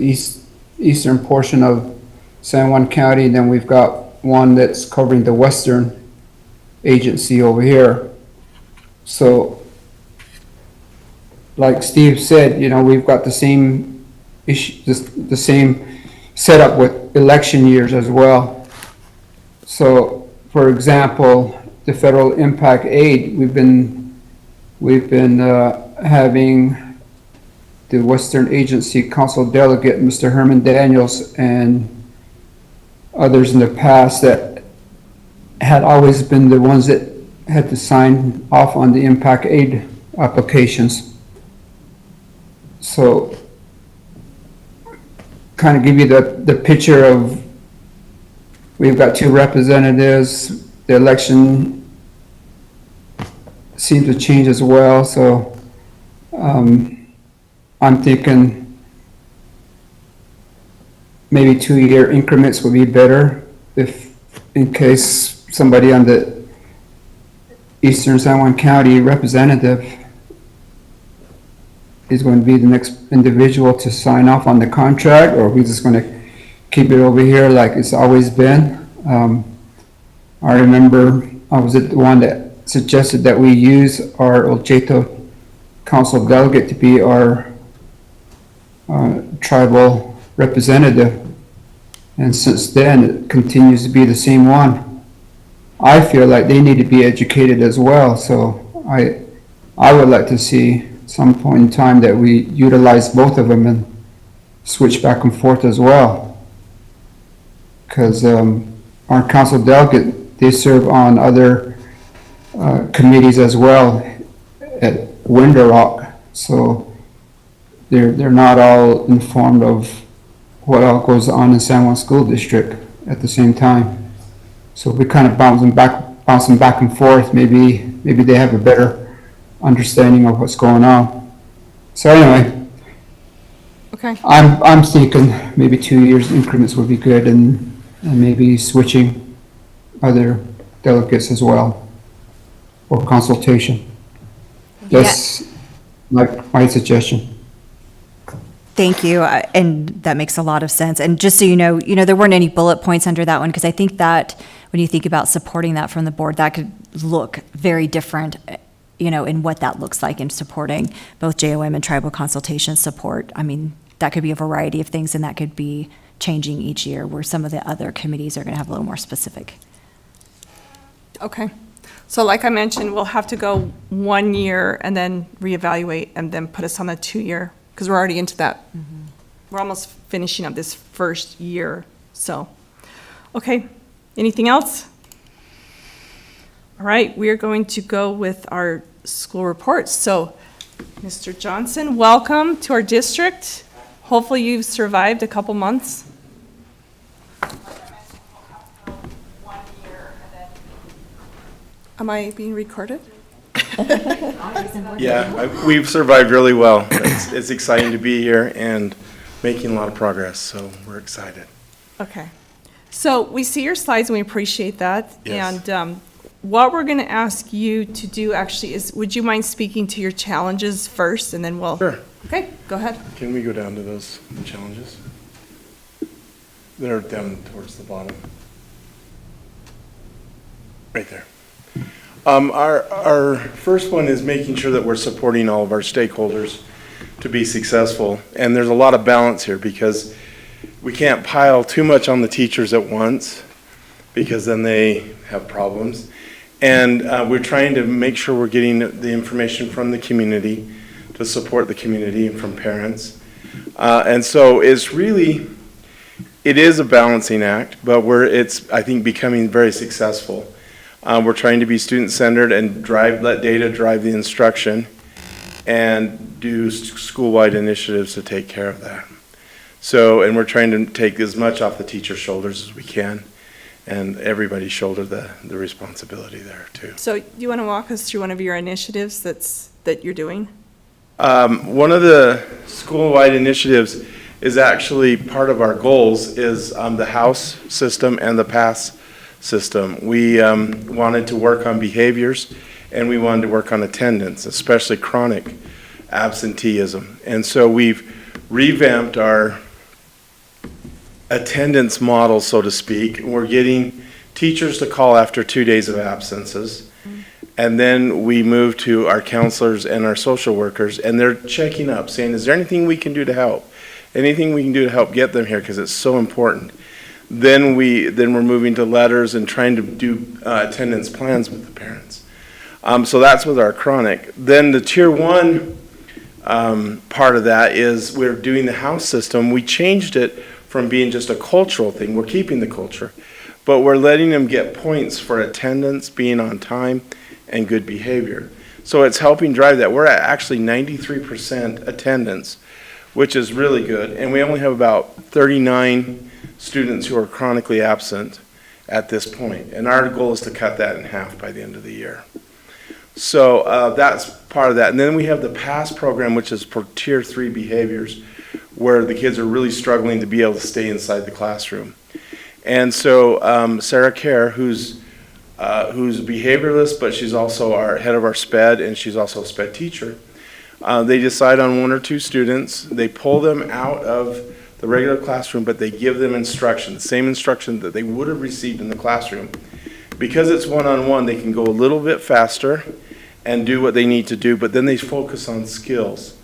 Speaker 5: eastern portion of San Juan County, and then we've got one that's covering the western agency over here. So, like Steve said, we've got the same issue, the same setup with election years as well. So, for example, the federal impact aid, we've been having the Western Agency Council Delegate, Mr. Herman Daniels, and others in the past that had always been the ones that had to sign off on the impact aid applications. So, kind of give you the picture of, we've got 2 representatives, the election seems to change as well, so I'm thinking maybe 2-year increments would be better, if in case somebody on the Eastern San Juan County representative is going to be the next individual to sign off on the contract, or we're just going to keep it over here like it's always been. I remember I was the one that suggested that we use our Oljeto Council delegate to be our tribal representative. And since then, it continues to be the same one. I feel like they need to be educated as well, so I would like to see some point in time that we utilize both of them and switch back and forth as well. Because our council delegate, they serve on other committees as well at Window Rock, so they're not all informed of what all goes on in San Juan School District at the same time. So we kind of bouncing back and forth. Maybe they have a better understanding of what's going on. So anyway,
Speaker 1: Okay.
Speaker 5: I'm thinking maybe 2 years increments would be good, and maybe switching other delegates as well, or consultation. That's my suggestion.
Speaker 6: Thank you, and that makes a lot of sense. And just so you know, there weren't any bullet points under that one, because I think that when you think about supporting that from the board, that could look very different, in what that looks like in supporting both JOM and tribal consultation support. I mean, that could be a variety of things, and that could be changing each year, where some of the other committees are going to have a little more specific.
Speaker 1: Okay. So like I mentioned, we'll have to go 1 year and then reevaluate and then put us on a 2-year, because we're already into that. We're almost finishing up this first year, so. Okay, anything else? All right, we are going to go with our school reports. So, Mr. Johnson, welcome to our district. Hopefully you've survived a couple months. Am I being recorded?
Speaker 13: Yeah, we've survived really well. It's exciting to be here and making a lot of progress, so we're excited.
Speaker 1: Okay. So we see your slides and we appreciate that.
Speaker 13: Yes.
Speaker 1: And what we're going to ask you to do actually is, would you mind speaking to your challenges first and then we'll.
Speaker 13: Sure.
Speaker 1: Okay, go ahead.
Speaker 13: Can we go down to those challenges? They're down towards the bottom. Right there. Our first one is making sure that we're supporting all of our stakeholders to be successful. And there's a lot of balance here, because we can't pile too much on the teachers at once, because then they have problems. And we're trying to make sure we're getting the information from the community to support the community and from parents. And so it is a balancing act, but it's, I think, becoming very successful. We're trying to be student-centered and let data drive the instruction and do school-wide initiatives to take care of that. So, and we're trying to take as much off the teacher's shoulders as we can, and everybody shoulder the responsibility there too.
Speaker 1: So you want to walk us through one of your initiatives that you're doing?
Speaker 13: One of the school-wide initiatives is actually part of our goals is the house system and the pass system. We wanted to work on behaviors, and we wanted to work on attendance, especially chronic absenteeism. And so we've revamped our attendance model, so to speak. We're getting teachers to call after 2 days of absences. And then we move to our counselors and our social workers, and they're checking up, saying, is there anything we can do to help? Anything we can do to help get them here, because it's so important. Then we're moving to letters and trying to do attendance plans with the parents. So that's with our chronic. Then the tier 1 part of that is we're doing the house system. We changed it from being just a cultural thing. We're keeping the culture, but we're letting them get points for attendance, being on time, and good behavior. So it's helping drive that. We're at actually 93% attendance, which is really good. And we only have about 39 students who are chronically absent at this point. And our goal is to cut that in half by the end of the year. So that's part of that. And then we have the PASS program, which is for tier 3 behaviors, where the kids are really struggling to be able to stay inside the classroom. And so Sarah Kerr, who's a behavioralist, but she's also our head of our SPED, and she's also a SPED teacher. They decide on 1 or 2 students. They pull them out of the regular classroom, but they give them instruction, the same instruction that they would have received in the classroom. because it's one-on-one, they can go a little bit faster and do what they need to do, but then they focus on skills.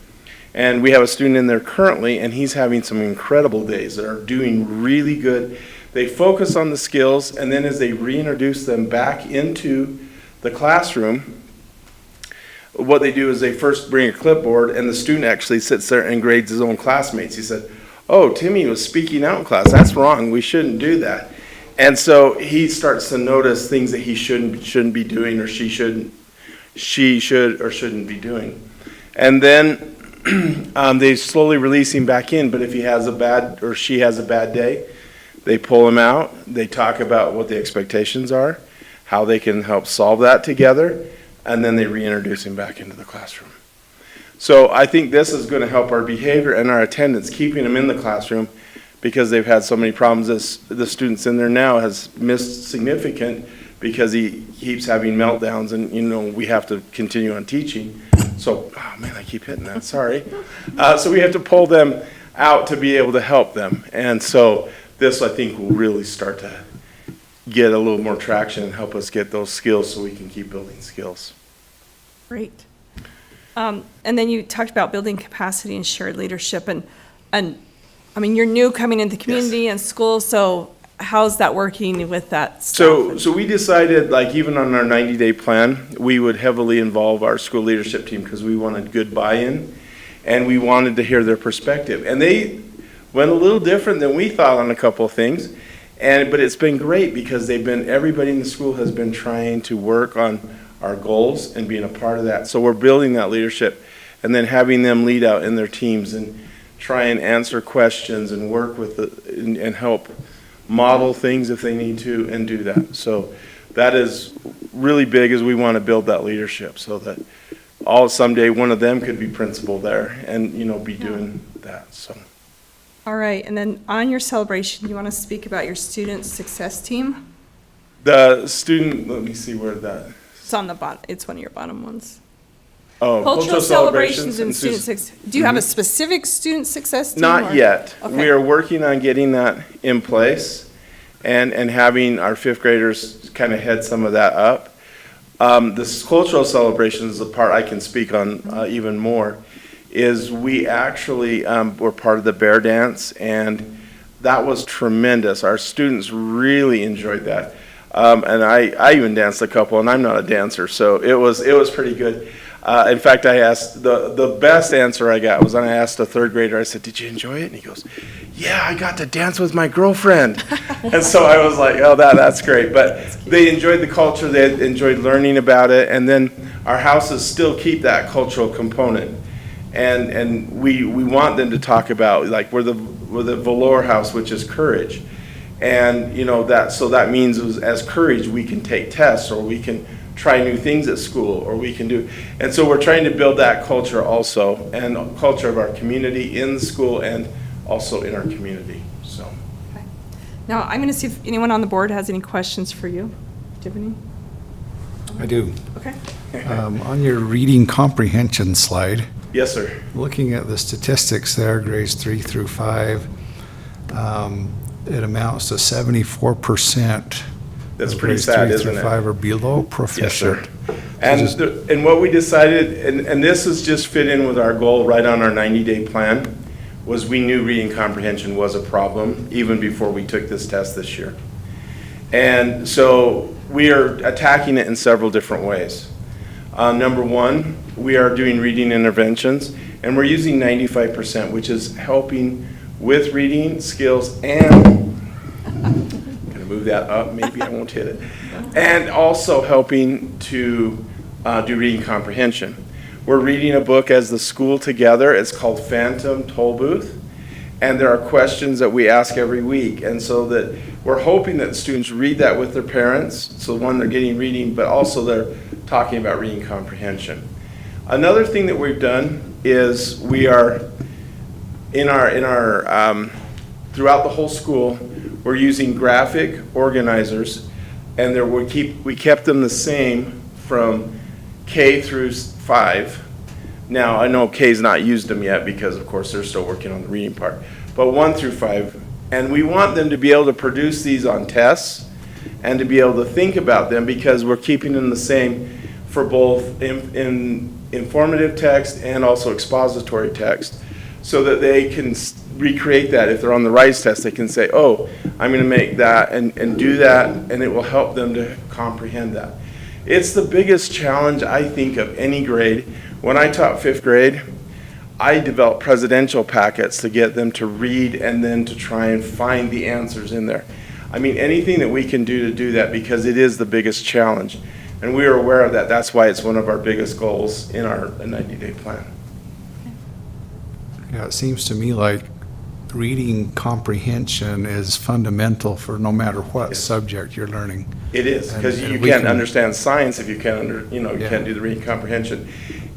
Speaker 13: And we have a student in there currently, and he's having some incredible days that are doing really good. They focus on the skills, and then as they reintroduce them back into the classroom, what they do is they first bring a clipboard, and the student actually sits there and grades his own classmates. He said, "Oh, Timmy was speaking out in class. That's wrong. We shouldn't do that." And so he starts to notice things that he shouldn't be doing, or she should or shouldn't be doing. And then they slowly release him back in, but if he has a bad, or she has a bad day, they pull him out, they talk about what the expectations are, how they can help solve that together, and then they reintroduce him back into the classroom. So I think this is going to help our behavior and our attendance, keeping them in the classroom, because they've had so many problems. The students in there now has missed significant because he keeps having meltdowns, and we have to continue on teaching. So, oh man, I keep hitting that, sorry. So we have to pull them out to be able to help them. And so this, I think, will really start to get a little more traction and help us get those skills so we can keep building skills.
Speaker 1: Great. And then you talked about building capacity and shared leadership, and I mean, you're new coming into the community and school, so how's that working with that stuff?
Speaker 13: So we decided, like, even on our 90-day plan, we would heavily involve our school leadership team because we wanted good buy-in, and we wanted to hear their perspective. And they went a little different than we thought on a couple of things, but it's been great because everybody in the school has been trying to work on our goals and being a part of that. So we're building that leadership, and then having them lead out in their teams and try and answer questions and work with and help model things if they need to, and do that. So that is really big, as we want to build that leadership so that someday one of them could be principal there and be doing that. So.
Speaker 1: All right, and then on your celebration, you want to speak about your student success team?
Speaker 13: The student, let me see where that.
Speaker 1: It's on the bottom. It's one of your bottom ones.
Speaker 13: Oh,
Speaker 1: Cultural celebrations and student success. Do you have a specific student success team?
Speaker 13: Not yet.
Speaker 1: Okay.
Speaker 13: We are working on getting that in place and having our fifth graders kind of head some of that up. This cultural celebration is the part I can speak on even more, is we actually were part of the bear dance, and that was tremendous. Our students really enjoyed that. And I even danced a couple, and I'm not a dancer, so it was pretty good. In fact, I asked, the best answer I got was when I asked a third grader, I said, "Did you enjoy it?" And he goes, "Yeah, I got to dance with my girlfriend." And so I was like, oh, that's great. But they enjoyed the culture, they enjoyed learning about it, and then our houses still keep that cultural component. And we want them to talk about, like, we're the Valor House, which is courage. And that means as courage we can take tests, or we can try new things at school, or we can do, and so we're trying to build that culture also, and culture of our community in the school and also in our community, so.
Speaker 1: Okay. Now, I'm going to see if anyone on the board has any questions for you. Do you have any?
Speaker 3: I do.
Speaker 1: Okay.
Speaker 3: On your reading comprehension slide,
Speaker 13: Yes, sir.
Speaker 3: looking at the statistics there, grades 3 through 5, it amounts to 74%.
Speaker 13: That's
Speaker 3: of
Speaker 13: pretty
Speaker 3: grades
Speaker 13: sad,
Speaker 3: 3
Speaker 13: isn't
Speaker 3: through
Speaker 13: it?
Speaker 3: 5 are below
Speaker 13: Yes,
Speaker 3: proficient.
Speaker 13: sir. And what we decided, and this is just fit in with our goal right on our 90-day plan, was we knew reading comprehension was a problem even before we took this test this year. And so we are attacking it in several different ways. Number one, we are doing reading interventions, and we're using 95%, which is helping with reading skills and move that up, maybe I won't hit it. And also helping to do reading comprehension. We're reading a book as the school together. It's called Phantom Toll Booth. And there are questions that we ask every week. And so that we're hoping that students read that with their parents. So one, they're getting reading, but also they're talking about reading comprehension. Another thing that we've done is we are in our throughout the whole school, we're using graphic organizers, and we kept them the same from K through 5. Now, I know K's not used them yet because, of course, they're still working on the reading part. But 1 through 5, and we want them to be able to produce these on tests and to be able to think about them, because we're keeping them the same for both in informative text and also expository text, so that they can recreate that. If they're on the RISE test, they can say, oh, I'm going to make that and do that, and it will help them to comprehend that. It's the biggest challenge, I think, of any grade. When I taught 5th grade, I developed presidential packets to get them to read and then to try and find the answers in there. I mean, anything that we can do to do that, because it is the biggest challenge. And we are aware of that. That's why it's one of our biggest goals in our 90-day plan.
Speaker 3: Yeah, it seems to me like reading comprehension is fundamental for no matter what subject you're learning.
Speaker 13: It is, because
Speaker 3: And
Speaker 13: you
Speaker 3: we
Speaker 13: can't
Speaker 3: can-
Speaker 13: understand science if you can't you
Speaker 3: Yeah.
Speaker 13: can't do the reading comprehension.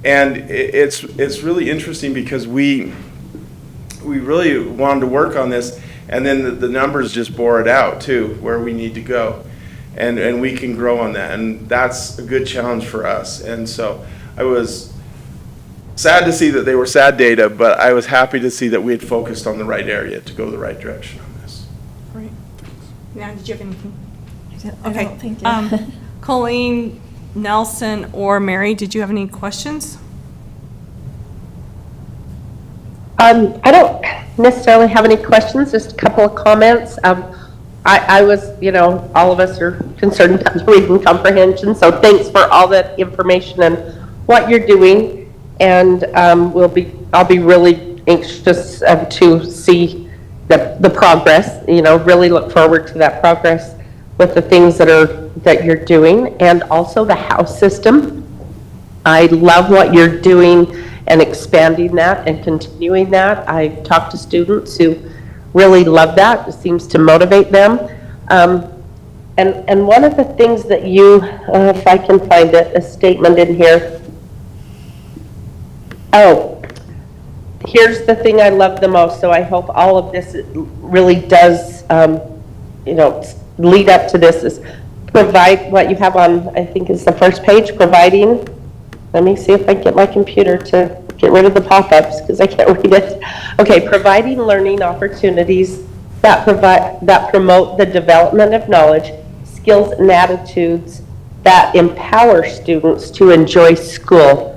Speaker 13: And it's really interesting, because we really wanted to work on this, and then the numbers just bore it out too, where we need to go. And we can grow on that, and that's a good challenge for us. And so I was sad to see that they were sad data, but I was happy to see that we had focused on the right area to go the right direction on this.
Speaker 1: Great. Now, did you have anything?
Speaker 4: I
Speaker 1: Okay.
Speaker 4: don't think,
Speaker 1: Colleen, Nelson, or Mary, did you have any questions?
Speaker 9: I don't necessarily have any questions, just a couple of comments. I was, all of us are concerned about reading comprehension, so thanks for all that information and what you're doing. And I'll be really anxious to see the progress, really look forward to that progress with the things that you're doing, and also the house system. I love what you're doing and expanding that and continuing that. I've talked to students who really love that. It seems to motivate them. And one of the things that you, if I can find it, a statement in here. Oh, here's the thing I love the most. So I hope all of this really does, lead up to this, is provide what you have on, I think is the first page, providing. Let me see if I can get my computer to get rid of the pop-ups, because I can't read it. Okay, providing learning opportunities that promote the development of knowledge, skills, and attitudes that empower students to enjoy school.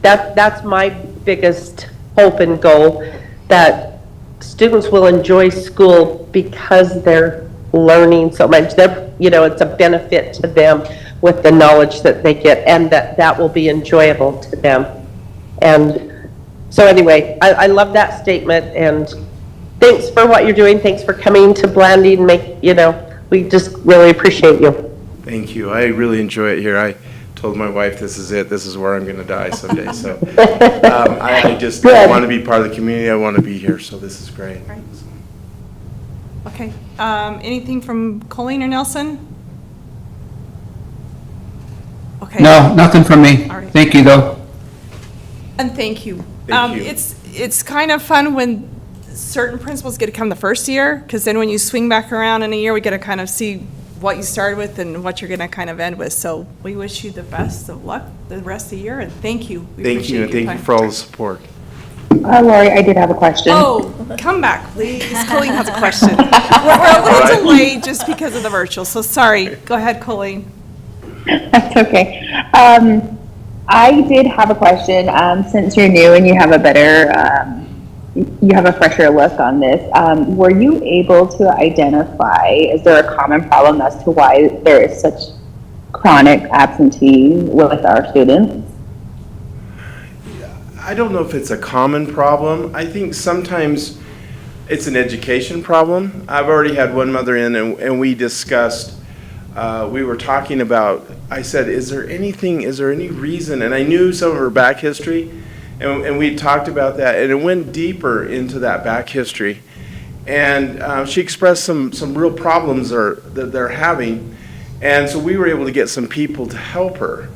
Speaker 9: That's my biggest hope and goal, that students will enjoy school because they're learning so much. It's a benefit to them with the knowledge that they get, and that will be enjoyable to them. And so anyway, I love that statement, and thanks for what you're doing. Thanks for coming to Blanding. We just really appreciate you.
Speaker 13: Thank you. I really enjoy it here. I told my wife, this is it. This is where I'm going to die someday. So I just want to be part of the community. I want to be here. So this is great.
Speaker 1: Right. Okay. Anything from Colleen or Nelson? Okay.
Speaker 5: No, nothing from me.
Speaker 1: All right.
Speaker 5: Thank you, though.
Speaker 1: And thank you.
Speaker 13: Thank you.
Speaker 1: It's kind of fun when certain principals get to come the first year, because then when you swing back around in a year, we get to kind of see what you started with and what you're going to kind of end with. So we wish you the best of luck the rest of the year, and thank you. We
Speaker 13: Thank
Speaker 1: appreciate
Speaker 13: you, and
Speaker 1: your
Speaker 13: thank you
Speaker 1: time.
Speaker 13: for all the support.
Speaker 11: Lori, I did have a question.
Speaker 1: Oh, come back, please. Colleen has a question. We're a little delayed just because of the virtual, so sorry. Go ahead, Colleen.
Speaker 11: That's okay. I did have a question. Since you're new and you have a fresher look on this, were you able to identify, is there a common problem as to why there is such chronic absentee with our students?
Speaker 13: I don't know if it's a common problem. I think sometimes it's an education problem. I've already had one mother in, and we discussed, we were talking about, I said, is there any reason, and I knew some of her back history, and we talked about that, and it went deeper into that back history. And she expressed some real problems that they're having, and so we were able to get some people to help her.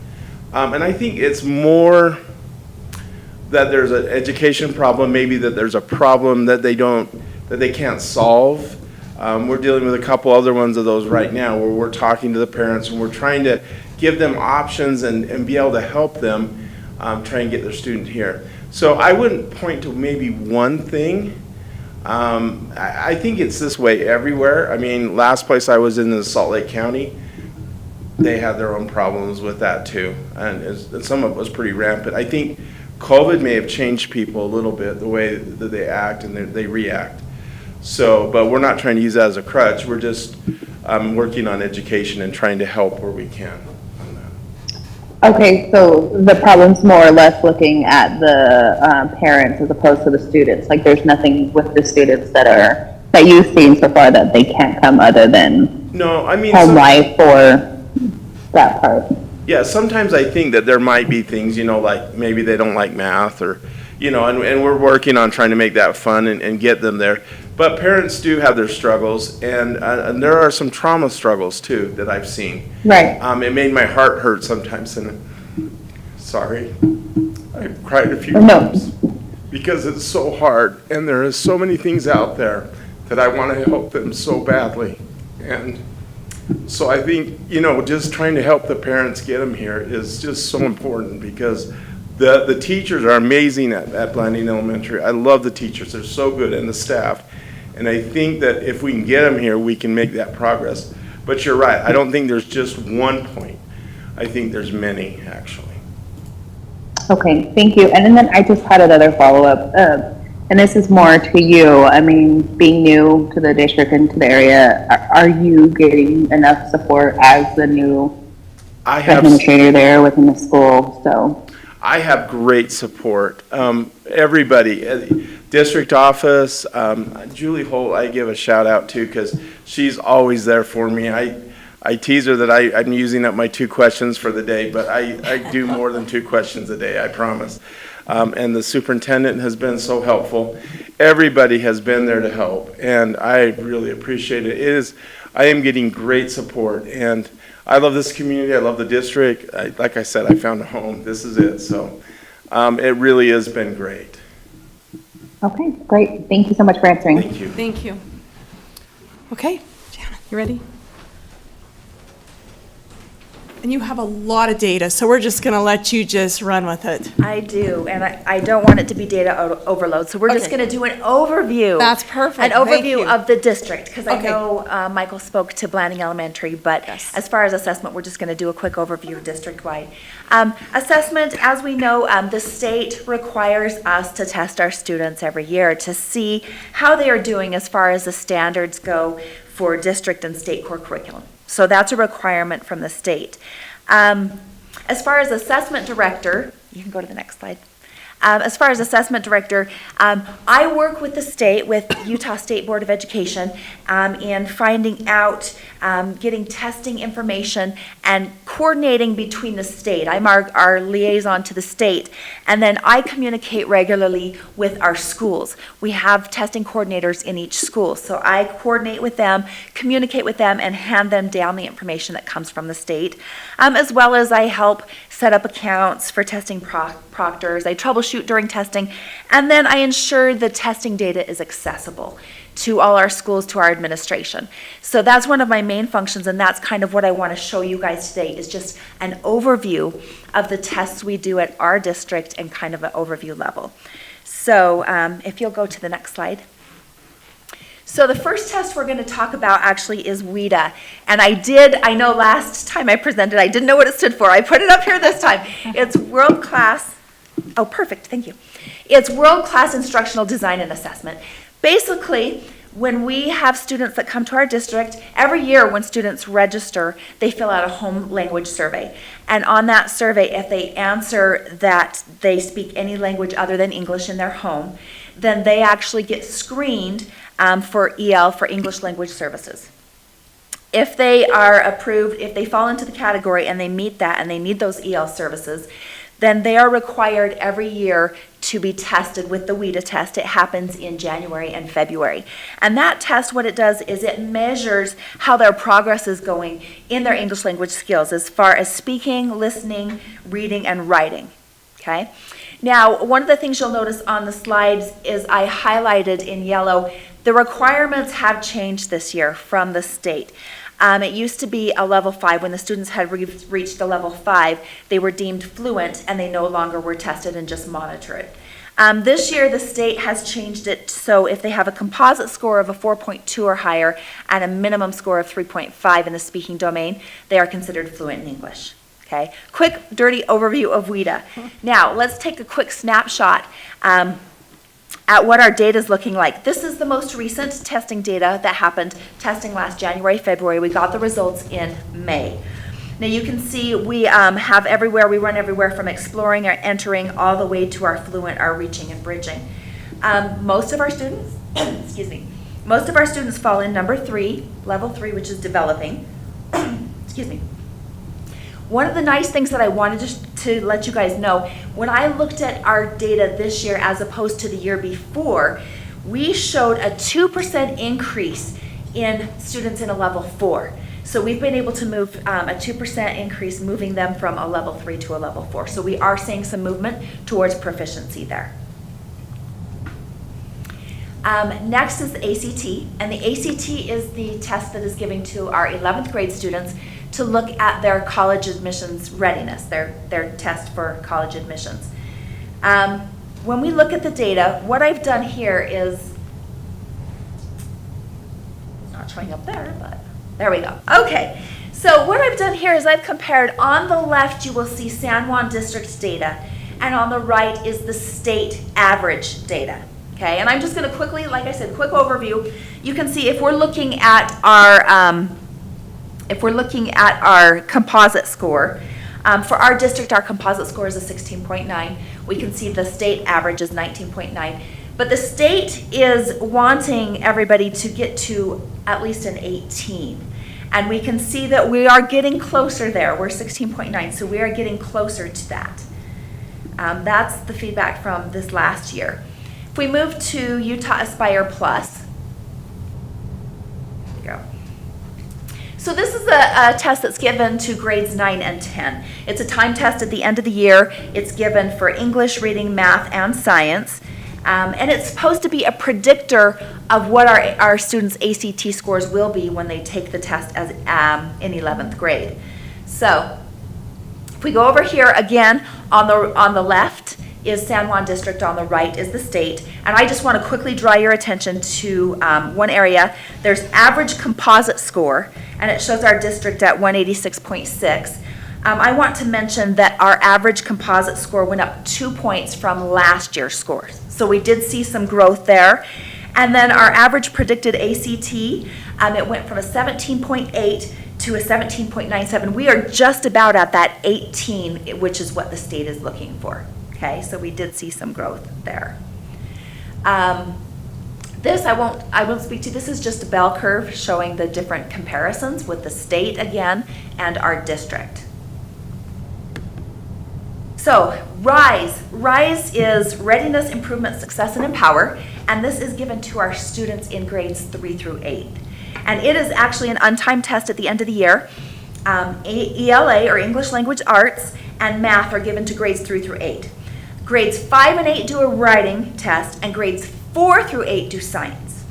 Speaker 13: And I think it's more that there's an education problem, maybe that there's a problem that they can't solve. We're dealing with a couple other ones of those right now, where we're talking to the parents and we're trying to give them options and be able to help them try and get their student here. So I wouldn't point to maybe one thing. I think it's this way everywhere. I mean, last place I was in Salt Lake County, they had their own problems with that too. And some of it was pretty rampant. I think COVID may have changed people a little bit, the way that they act and they react. So, but we're not trying to use that as a crutch. We're just working on education and trying to help where we can on that.
Speaker 11: Okay, so the problem's more or less looking at the parents as opposed to the students. Like there's nothing with the students that you've seen so far that they can't come other than
Speaker 13: No, I mean,
Speaker 11: home life or that part.
Speaker 13: yeah, sometimes I think that there might be things, like maybe they don't like math or, and we're working on trying to make that fun and get them there. But parents do have their struggles, and there are some trauma struggles too that I've seen.
Speaker 11: Right.
Speaker 13: It made my heart hurt sometimes, and sorry, I cried a few
Speaker 11: No.
Speaker 13: times because it's so hard, and there is so many things out there that I want to help them so badly. And so I think, just trying to help the parents get them here is just so important because the teachers are amazing at Blanding Elementary. I love the teachers. They're so good, and the staff. And I think that if we can get them here, we can make that progress. But you're right. I don't think there's just one point. I think there's many, actually.
Speaker 11: Okay, thank you. And then I just had another follow-up, and this is more to you. I mean, being new to the district and to the area, are you getting enough support as the new administrator there within the school? So
Speaker 13: I have great support. Everybody, district office, Julie Holt, I give a shout out to because she's always there for me. I tease her that I'm using up my 2 questions for the day, but I do more than 2 questions a day, I promise. And the superintendent has been so helpful. Everybody has been there to help, and I really appreciate it. I am getting great support, and I love this community. I love the district. Like I said, I found a home. This is it. So it really has been great.
Speaker 11: okay, great. Thank you so much for answering.
Speaker 13: Thank you.
Speaker 1: Thank you. Okay, Jana, you ready? And you have a lot of data, so we're just going to let you just run with it.
Speaker 14: I do, and I don't want it to be data overload, so we're just
Speaker 1: Okay.
Speaker 14: going to do an overview.
Speaker 1: That's perfect.
Speaker 14: An
Speaker 1: Thank
Speaker 14: overview
Speaker 1: you.
Speaker 14: of the district, because I
Speaker 1: Okay.
Speaker 14: know Michael spoke to Blanding Elementary, but
Speaker 1: Yes.
Speaker 14: as far as assessment, we're just going to do a quick overview district-wide. Assessment, as we know, the state requires us to test our students every year to see how they are doing as far as the standards go for district and state core curriculum. So that's a requirement from the state. As far as assessment director, you can go to the next slide. As far as assessment director, I work with the state, with Utah State Board of Education, in finding out, getting testing information and coordinating between the state. I'm our liaison to the state, and then I communicate regularly with our schools. We have testing coordinators in each school, so I coordinate with them, communicate with them, and hand them down the information that comes from the state, as well as I help set up accounts for testing proctors. I troubleshoot during testing, and then I ensure the testing data is accessible to all our schools, to our administration. So that's one of my main functions, and that's kind of what I want to show you guys today, is just an overview of the tests we do at our district and kind of an overview level. So if you'll go to the next slide. So the first test we're going to talk about actually is WIDA. And I know last time I presented, I didn't know what it stood for. I put it up here this time. It's World Class, oh, perfect, thank you. It's World Class Instructional Design and Assessment. Basically, when we have students that come to our district, every year when students register, they fill out a home language survey. And on that survey, if they answer that they speak any language other than English in their home, then they actually get screened for EL, for English Language Services. If they are approved, if they fall into the category and they meet that and they need those EL services, then they are required every year to be tested with the WIDA test. It happens in January and February. And that test, what it does is it measures how their progress is going in their English language skills as far as speaking, listening, reading, and writing. Okay? Now, one of the things you'll notice on the slides is I highlighted in yellow, the requirements have changed this year from the state. It used to be a level 5. When the students had reached a level 5, they were deemed fluent and they no longer were tested and just monitor it. This year, the state has changed it so if they have a composite score of a 4.2 or higher and a minimum score of 3.5 in the speaking domain, they are considered fluent in English. Okay, quick, dirty overview of WIDA. Now, let's take a quick snapshot at what our data is looking like. This is the most recent testing data that happened, testing last January, February. We got the results in May. Now you can see we have everywhere, we run everywhere from exploring or entering all the way to our fluent, our reaching and bridging. Most of our students, excuse me, most of our students fall in number 3, level 3, which is developing. Excuse me. One of the nice things that I wanted to let you guys know, when I looked at our data this year as opposed to the year before, we showed a 2% increase in students in a level 4. So we've been able to move a 2% increase, moving them from a level 3 to a level 4. So we are seeing some movement towards proficiency there. Next is the ACT, and the ACT is the test that is given to our 11th grade students to look at their college admissions readiness, their test for college admissions. When we look at the data, what I've done here is, it's not showing up there, but there we go. Okay, so what I've done here is I've compared, on the left you will see San Juan District's data, and on the right is the state average data. Okay, and I'm just going to quickly, like I said, quick overview. You can see if we're looking at our composite score, for our district, our composite score is a 16.9. We can see the state average is 19.9. But the state is wanting everybody to get to at least an 18. And we can see that we are getting closer there. We're 16.9, so we are getting closer to that. That's the feedback from this last year. If we move to Utah Aspire Plus, there we go. So this is a test that's given to grades 9 and 10. It's a time test at the end of the year. It's given for English, reading, math, and science. And it's supposed to be a predictor of what our students' ACT scores will be when they take the test as in 11th grade. So if we go over here again, on the left is San Juan District, on the right is the state. And I just want to quickly draw your attention to one area. There's average composite score, and it shows our district at 186.6. I want to mention that our average composite score went up 2 points from last year's scores. So we did see some growth there. And then our average predicted ACT, it went from a 17.8 to a 17.97. We are just about at that 18, which is what the state is looking for. Okay, so we did see some growth there. This I won't speak to. This is just a bell curve showing the different comparisons with the state again and our district. So RISE is Readiness, Improvement, Success, and Empower, and this is given to our students in grades 3 through 8. And it is actually an untimed test at the end of the year. ELA, or English Language Arts, and Math are given to grades 3 through 8. Grades 5 and 8 do a writing test, and grades 4 through 8 do science.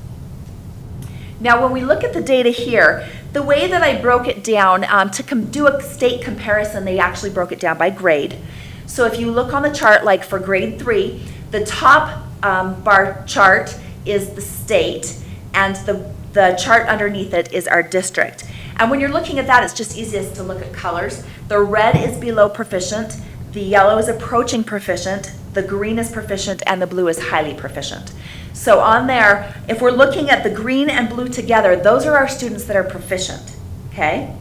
Speaker 14: Now, when we look at the data here, the way that I broke it down, to do a state comparison, they actually broke it down by grade. So if you look on the chart, like for grade 3, the top bar chart is the state, and the chart underneath it is our district. And when you're looking at that, it's just easiest to look at colors. The red is below proficient, the yellow is approaching proficient, the green is proficient, and the blue is highly proficient. So on there, if we're looking at the green and blue together, those are our students that are proficient, okay,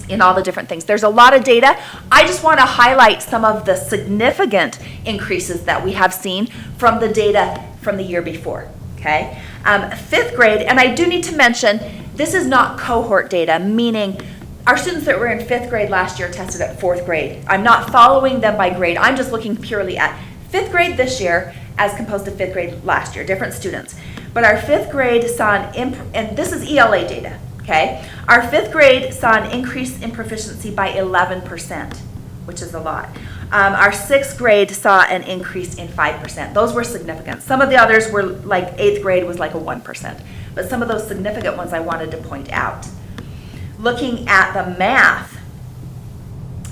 Speaker 14: in all the different things. There's a lot of data. I just want to highlight some of the significant increases that we have seen from the data from the year before, okay? 5th grade, and I do need to mention, this is not cohort data, meaning our students that were in 5th grade last year tested at 4th grade. I'm not following them by grade. I'm just looking purely at 5th grade this year as opposed to 5th grade last year, different students. But our 5th grade saw and this is ELA data, okay? Our 5th grade saw an increase in proficiency by 11%, which is a lot. Our 6th grade saw an increase in 5%. Those were significant. Some of the others were like 8th grade was like a 1%. But some of those significant ones I wanted to point out. Looking at the math,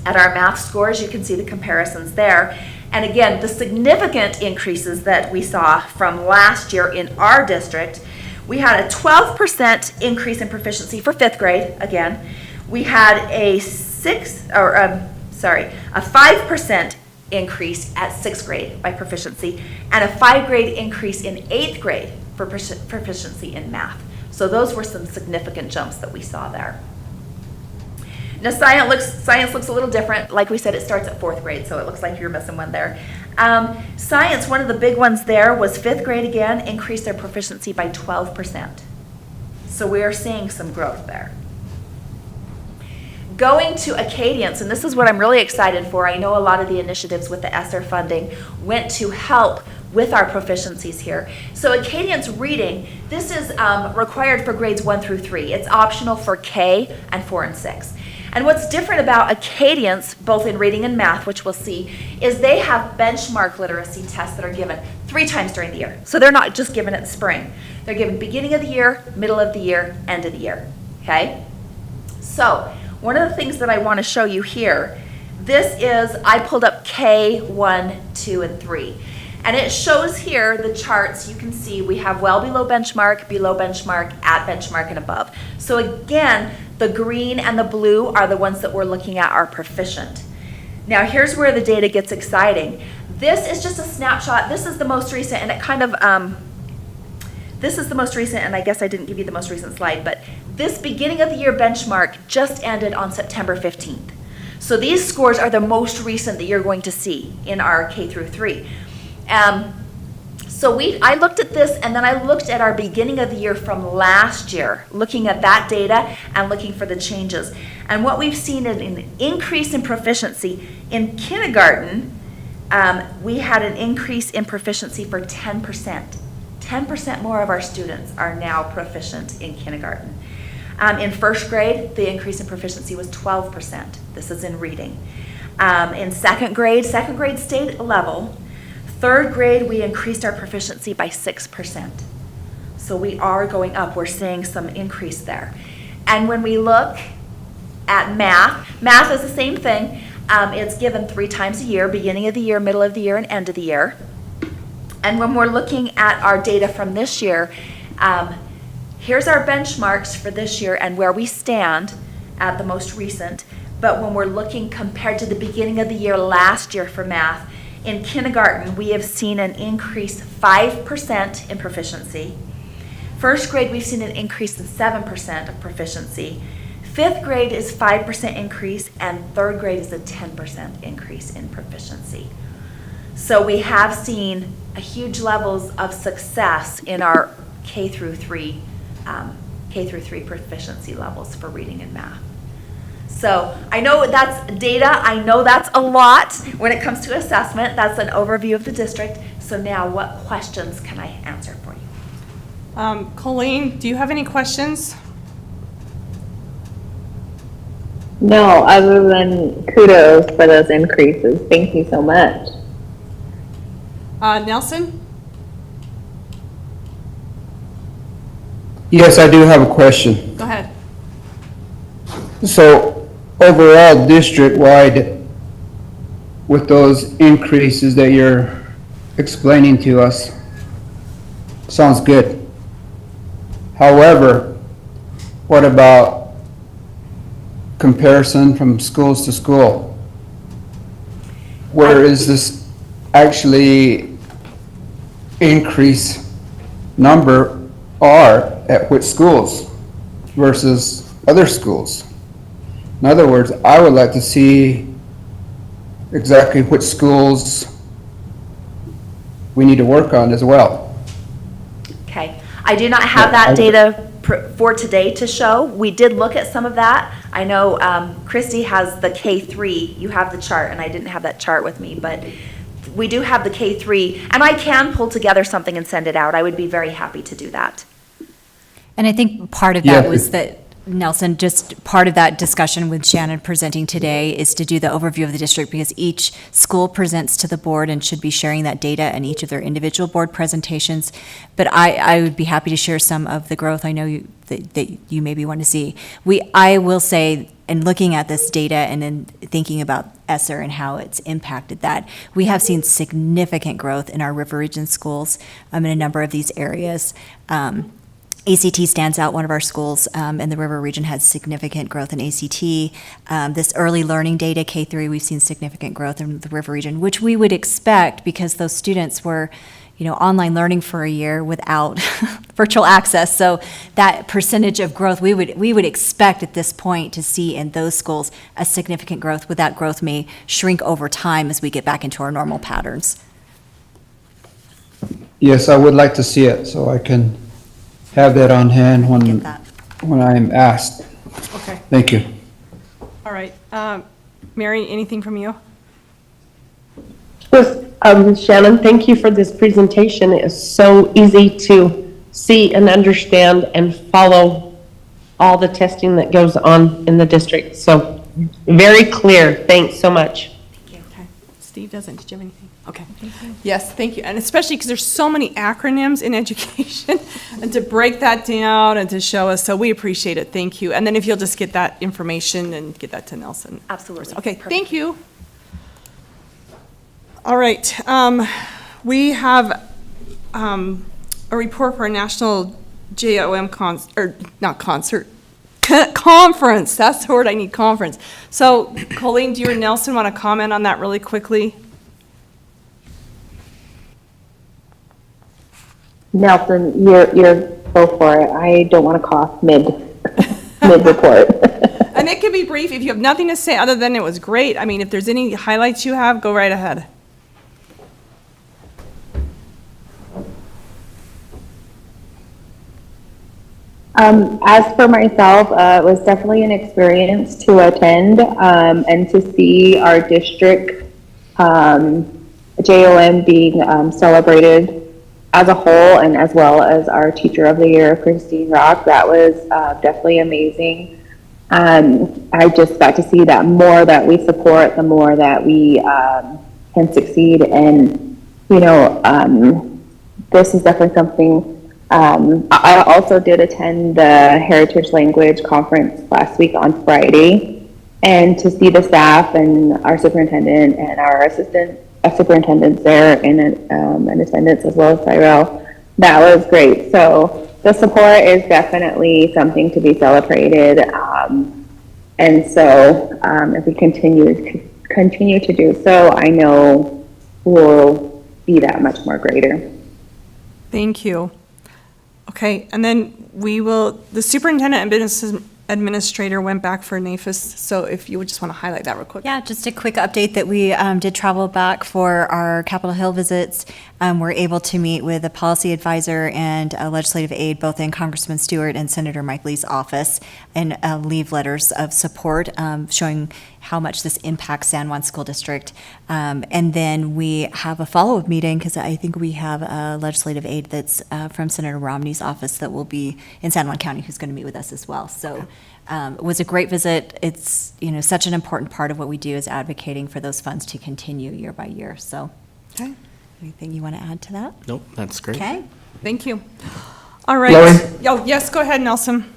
Speaker 14: at our math scores, you can see the comparisons there. And again, the significant increases that we saw from last year in our district, we had a 12% increase in proficiency for 5th grade, again. We had a 5% increase at 6th grade by proficiency, and a 5-grade increase in 8th grade for proficiency in math. So those were some significant jumps that we saw there. Now science looks a little different. Like we said, it starts at 4th grade, so it looks like you're missing one there. Science, one of the big ones there was 5th grade again, increased their proficiency by 12%. So we are seeing some growth there. Going to Acadians, and this is what I'm really excited for. I know a lot of the initiatives with the ESSER funding went to help with our proficiencies here. So Acadians reading, this is required for grades 1 through 3. It's optional for K and 4 and 6. And what's different about Acadians, both in reading and math, which we'll see, is they have benchmark literacy tests that are given 3 times during the year. So they're not just given in the spring. They're given beginning of the year, middle of the year, end of the year, okay? So one of the things that I want to show you here, this is, I pulled up K1, 2, and 3. And it shows here the charts. You can see we have well below benchmark, at benchmark, and above. So again, the green and the blue are the ones that we're looking at are proficient. Now here's where the data gets exciting. This is just a snapshot. This is the most recent, and it kind of, this is the most recent, and I guess I didn't give you the most recent slide, but this beginning of the year benchmark just ended on September 15th. So these scores are the most recent that you're going to see in our K through 3. So I looked at this, and then I looked at our beginning of the year from last year, looking at that data and looking for the changes. And what we've seen is an increase in proficiency. In kindergarten, we had an increase in proficiency for 10%. 10% more of our students are now proficient in kindergarten. In 1st grade, the increase in proficiency was 12%. This is in reading. In 2nd grade stayed level. 3rd grade, we increased our proficiency by 6%. So we are going up. We're seeing some increase there. And when we look at math is the same thing. It's given 3 times a year, beginning of the year, middle of the year, and end of the year. And when we're looking at our data from this year, here's our benchmarks for this year and where we stand at the most recent. But when we're looking compared to the beginning of the year last year for math, in kindergarten, we have seen an increase 5% in proficiency. 1st grade, we've seen an increase in 7% of proficiency. 5th grade is 5% increase, and 3rd grade is a 10% increase in proficiency. So we have seen a huge levels of success in our K through 3 proficiency levels for reading and math. So I know that's data. I know that's a lot when it comes to assessment. That's an overview of the district. So now what questions can I answer for you?
Speaker 1: Colleen, do you have any questions?
Speaker 11: No, other than kudos for those increases. Thank you so much.
Speaker 1: Nelson?
Speaker 5: Yes, I do have a question.
Speaker 1: Go ahead.
Speaker 5: So overall, district-wide, with those increases that you're explaining to us, sounds good. However, what about comparison from schools to school? Where is this actually increase number are at which schools versus other schools? In other words, I would like to see exactly which schools we need to work on as well.
Speaker 14: Okay, I do not have that data for today to show. We did look at some of that. I know Christy has the K3. You have the chart, and I didn't have that chart with me, but we do have the K3, and I can pull together something and send it out. I would be very happy to do that.
Speaker 6: And I think part of that was that, Nelson, just part of that discussion with Shannon presenting today is to do the overview of the district, because each school presents to the board and should be sharing that data in each of their individual board presentations. But I would be happy to share some of the growth I know that you maybe want to see. I will say and looking at this data and then thinking about ESSER and how it's impacted that, we have seen significant growth in our River Region schools in a number of these areas. ACT stands out. One of our schools in the River Region has significant growth in ACT. This early learning data, K-3, we've seen significant growth in the River Region, which we would expect because those students were, online learning for a year without virtual access. So that percentage of growth, we would expect at this point to see in those schools a significant growth, but that growth may shrink over time as we get back into our normal patterns.
Speaker 5: Yes, I would like to see it, so I can have that on hand when I am asked.
Speaker 1: Okay,
Speaker 5: Thank you.
Speaker 1: all right. Mary, anything from you?
Speaker 9: Shannon, thank you for this presentation. It is so easy to see and understand and follow all the testing that goes on in the district. So very clear. Thanks so much.
Speaker 1: Okay. Steve doesn't. Did you have anything? Okay. Yes, thank you. And especially because there's so many acronyms in education and to break that down and to show us. So we appreciate it. Thank you. And then if you'll just get that information and get that to Nelson.
Speaker 14: Absolutely.
Speaker 1: Okay,
Speaker 14: Perfect.
Speaker 1: thank you. All right. We have a report for a national JOM conference. That's the word I need, conference. So Colleen, do you or Nelson want to comment on that really quickly?
Speaker 11: Nelson, you're go for it. I don't want to cough mid report.
Speaker 1: And it can be brief. If you have nothing to say other than it was great, I mean, if there's any highlights you have, go right ahead.
Speaker 11: As for myself, it was definitely an experience to attend and to see our district JOM being celebrated as a whole, and as well as our Teacher of the Year, Christine Rock. That was definitely amazing. I just got to see that more that we support, the more that we can succeed. And, this is definitely something. I also did attend the Heritage Language Conference last week on Friday, and to see the staff and our superintendent and our assistant superintendents there in attendance, as well as Tyrell, that was great. So the support is definitely something to be celebrated, and so if we continue to do so, I know we'll be that much more greater.
Speaker 1: Thank you. Okay, and then the superintendent and business administrator went back for NAFIS, so if you would just want to highlight that real quick.
Speaker 6: Yeah, just a quick update that we did travel back for our Capitol Hill visits. We're able to meet with a policy advisor and a legislative aide, both in Congressman Stewart and Senator Mike Lee's office, and leave letters of support showing how much this impacts San Juan School District. And then we have a follow-up meeting, because I think we have a legislative aide that's from Senator Romney's office that will be in San Juan County, who's going to meet with us as well. So it was a great visit. It's such an important part of what we do is advocating for those funds to continue year by year. So,
Speaker 1: Okay.
Speaker 6: Anything you want to add to that?
Speaker 12: Nope, that's great.
Speaker 6: Okay.
Speaker 1: Thank you. All right.
Speaker 5: Lori?
Speaker 1: Oh, yes, go ahead, Nelson.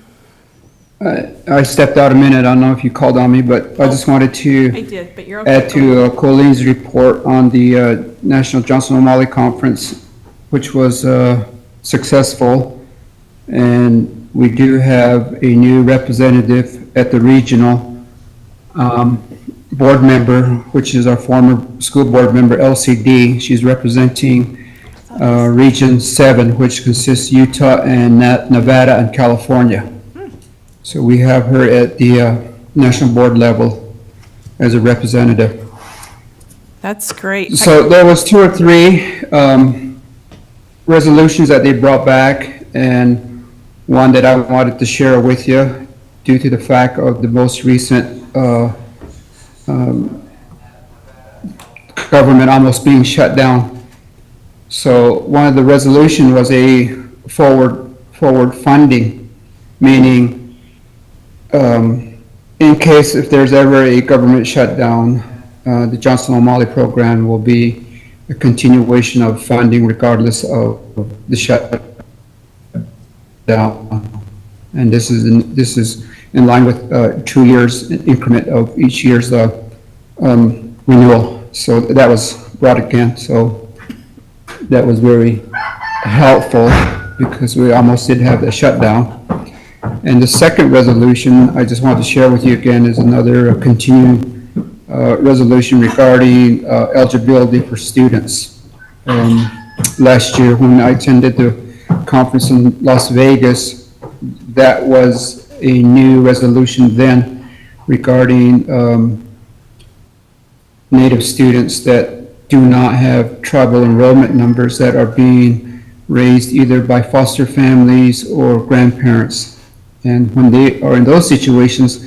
Speaker 5: I stepped out a minute. I don't know if you called on me, but I just wanted
Speaker 1: I
Speaker 5: to
Speaker 1: did, but you're okay.
Speaker 5: add to Colleen's report on the National Johnson O'Malley Conference, which was successful. And we do have a new representative at the regional board member, which is our former school board member, LCD. She's representing Region 7, which consists Utah and Nevada and California. So we have her at the national board level as a representative.
Speaker 1: That's great.
Speaker 5: So there was 2 or 3 resolutions that they brought back, and one that I wanted to share with you due to the fact of the most recent government almost being shut down. So one of the resolution was a forward funding, meaning in case if there's ever a government shutdown, the Johnson O'Malley program will be a continuation of funding regardless of the shutdown. And this is in line with 2 years increment of each year's renewal. So that was brought again, so that was very helpful because we almost did have a shutdown. And the second resolution I just wanted to share with you again is another continuing resolution regarding eligibility for students. Last year, when I attended the conference in Las Vegas, that was a new resolution then regarding Native students that do not have tribal enrollment numbers that are being raised either by foster families or grandparents. And when they are in those situations,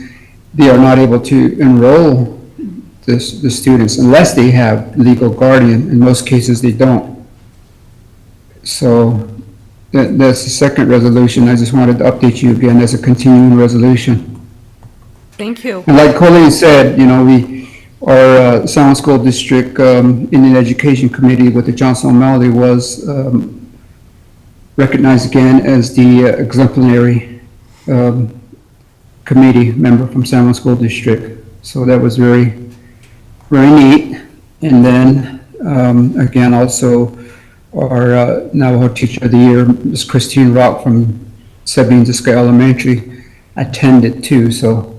Speaker 5: they are not able to enroll the students unless they have legal guardian. In most cases, they don't. So that's the second resolution. I just wanted to update you again as a continuing resolution.
Speaker 1: Thank you.
Speaker 5: And like Colleen said, you know, our Sound School District Indian Education Committee with the Johnson O'Malley was recognized again as the exemplary committee member from San Juan School District. So that was very, very neat. And then again, also our Navajo Teacher of the Year, Ms. Christine Rock from Sabine Sky Elementary, attended too. So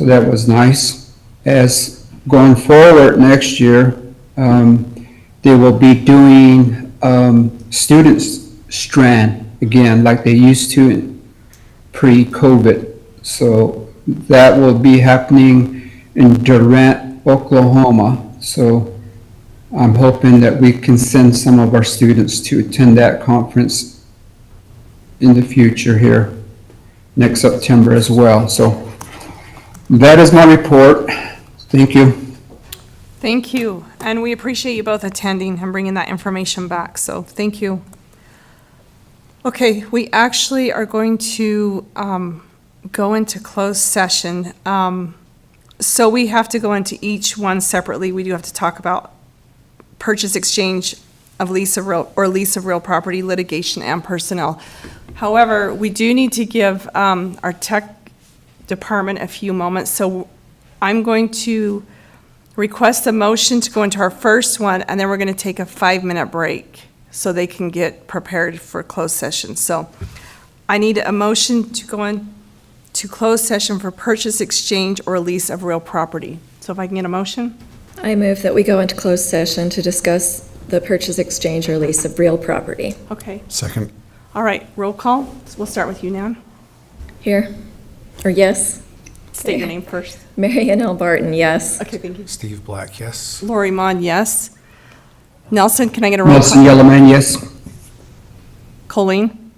Speaker 5: that was nice. As going forward next year, they will be doing students strand again, like they used to pre-COVID. So that will be happening in Durant, Oklahoma. So I'm hoping that we can send some of our students to attend that conference in the future here next September as well. So that is my report. Thank you.
Speaker 1: Thank you. And we appreciate you both attending and bringing that information back. So thank you. Okay, we actually are going to go into closed session. So we have to go into each one separately. We do have to talk about purchase, exchange of lease of real property, litigation, and personnel. However, we do need to give our tech department a few moments. So I'm going to request a motion to go into our first one, and then we're going to take a 5-minute break so they can get prepared for closed session. So I need a motion to go into closed session for purchase, exchange, or lease of real property. So if I can get a motion?
Speaker 4: I move that we go into closed session to discuss the purchase, exchange, or lease of real property.
Speaker 1: Okay.
Speaker 3: Second.
Speaker 1: All right, roll call. So we'll start with you, Nan.
Speaker 4: Here? Or yes?
Speaker 1: State your name first.
Speaker 4: Mary Ann L. Barton, yes.
Speaker 1: Okay, thank you.
Speaker 3: Steve Black, yes.
Speaker 1: Lori Mon, yes. Nelson, can I get a roll
Speaker 5: Nelson
Speaker 1: call?
Speaker 5: Yellowman, yes.
Speaker 1: Colleen?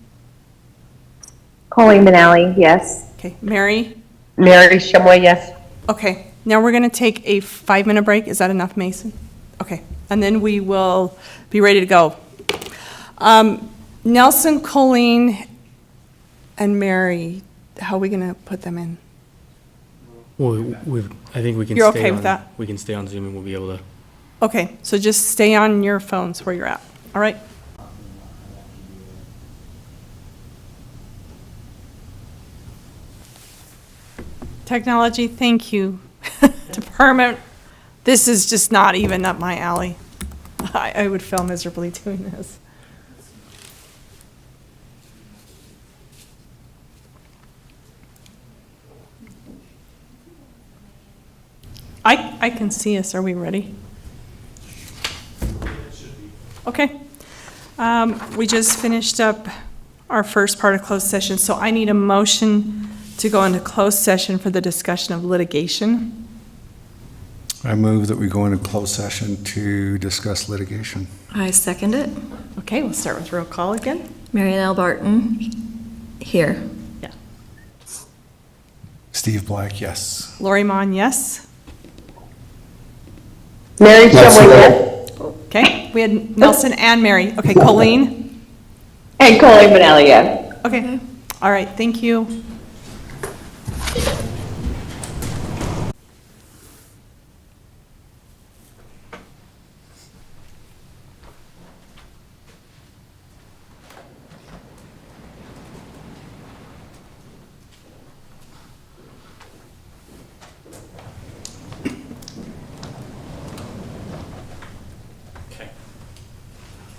Speaker 9: Colleen Manali, yes.
Speaker 1: Okay, Mary?
Speaker 9: Mary Shumway, yes.
Speaker 1: Okay, now we're going to take a 5-minute break. Is that enough, Mason? Okay, and then we will be ready to go. Nelson, Colleen, and Mary, how are we going to put them in?
Speaker 12: Well, I think we can.
Speaker 1: You're
Speaker 12: stay
Speaker 1: okay
Speaker 12: on,
Speaker 1: with that?
Speaker 12: We can stay on Zoom and we'll be able to.
Speaker 1: Okay, so just stay on your phones where you're at, all right? Technology, thank you. Department, this is just not even up my alley. I would fail miserably doing this. I can see us. Are we ready? Okay. We just finished up our first part of closed session, so I need a motion to go into closed session for the discussion of litigation.
Speaker 3: I move that we go into closed session to discuss litigation.
Speaker 4: I second it.
Speaker 1: Okay, we'll start with roll call again.
Speaker 4: Mary Ann L. Barton, here.
Speaker 1: Yeah.
Speaker 3: Steve Black, yes.
Speaker 1: Lori Mon, yes.
Speaker 9: Mary Shumway, yes.
Speaker 1: Okay, we had Nelson and Mary. Okay, Colleen?
Speaker 9: And Colleen Manali, yes.
Speaker 1: Okay, all right, thank you.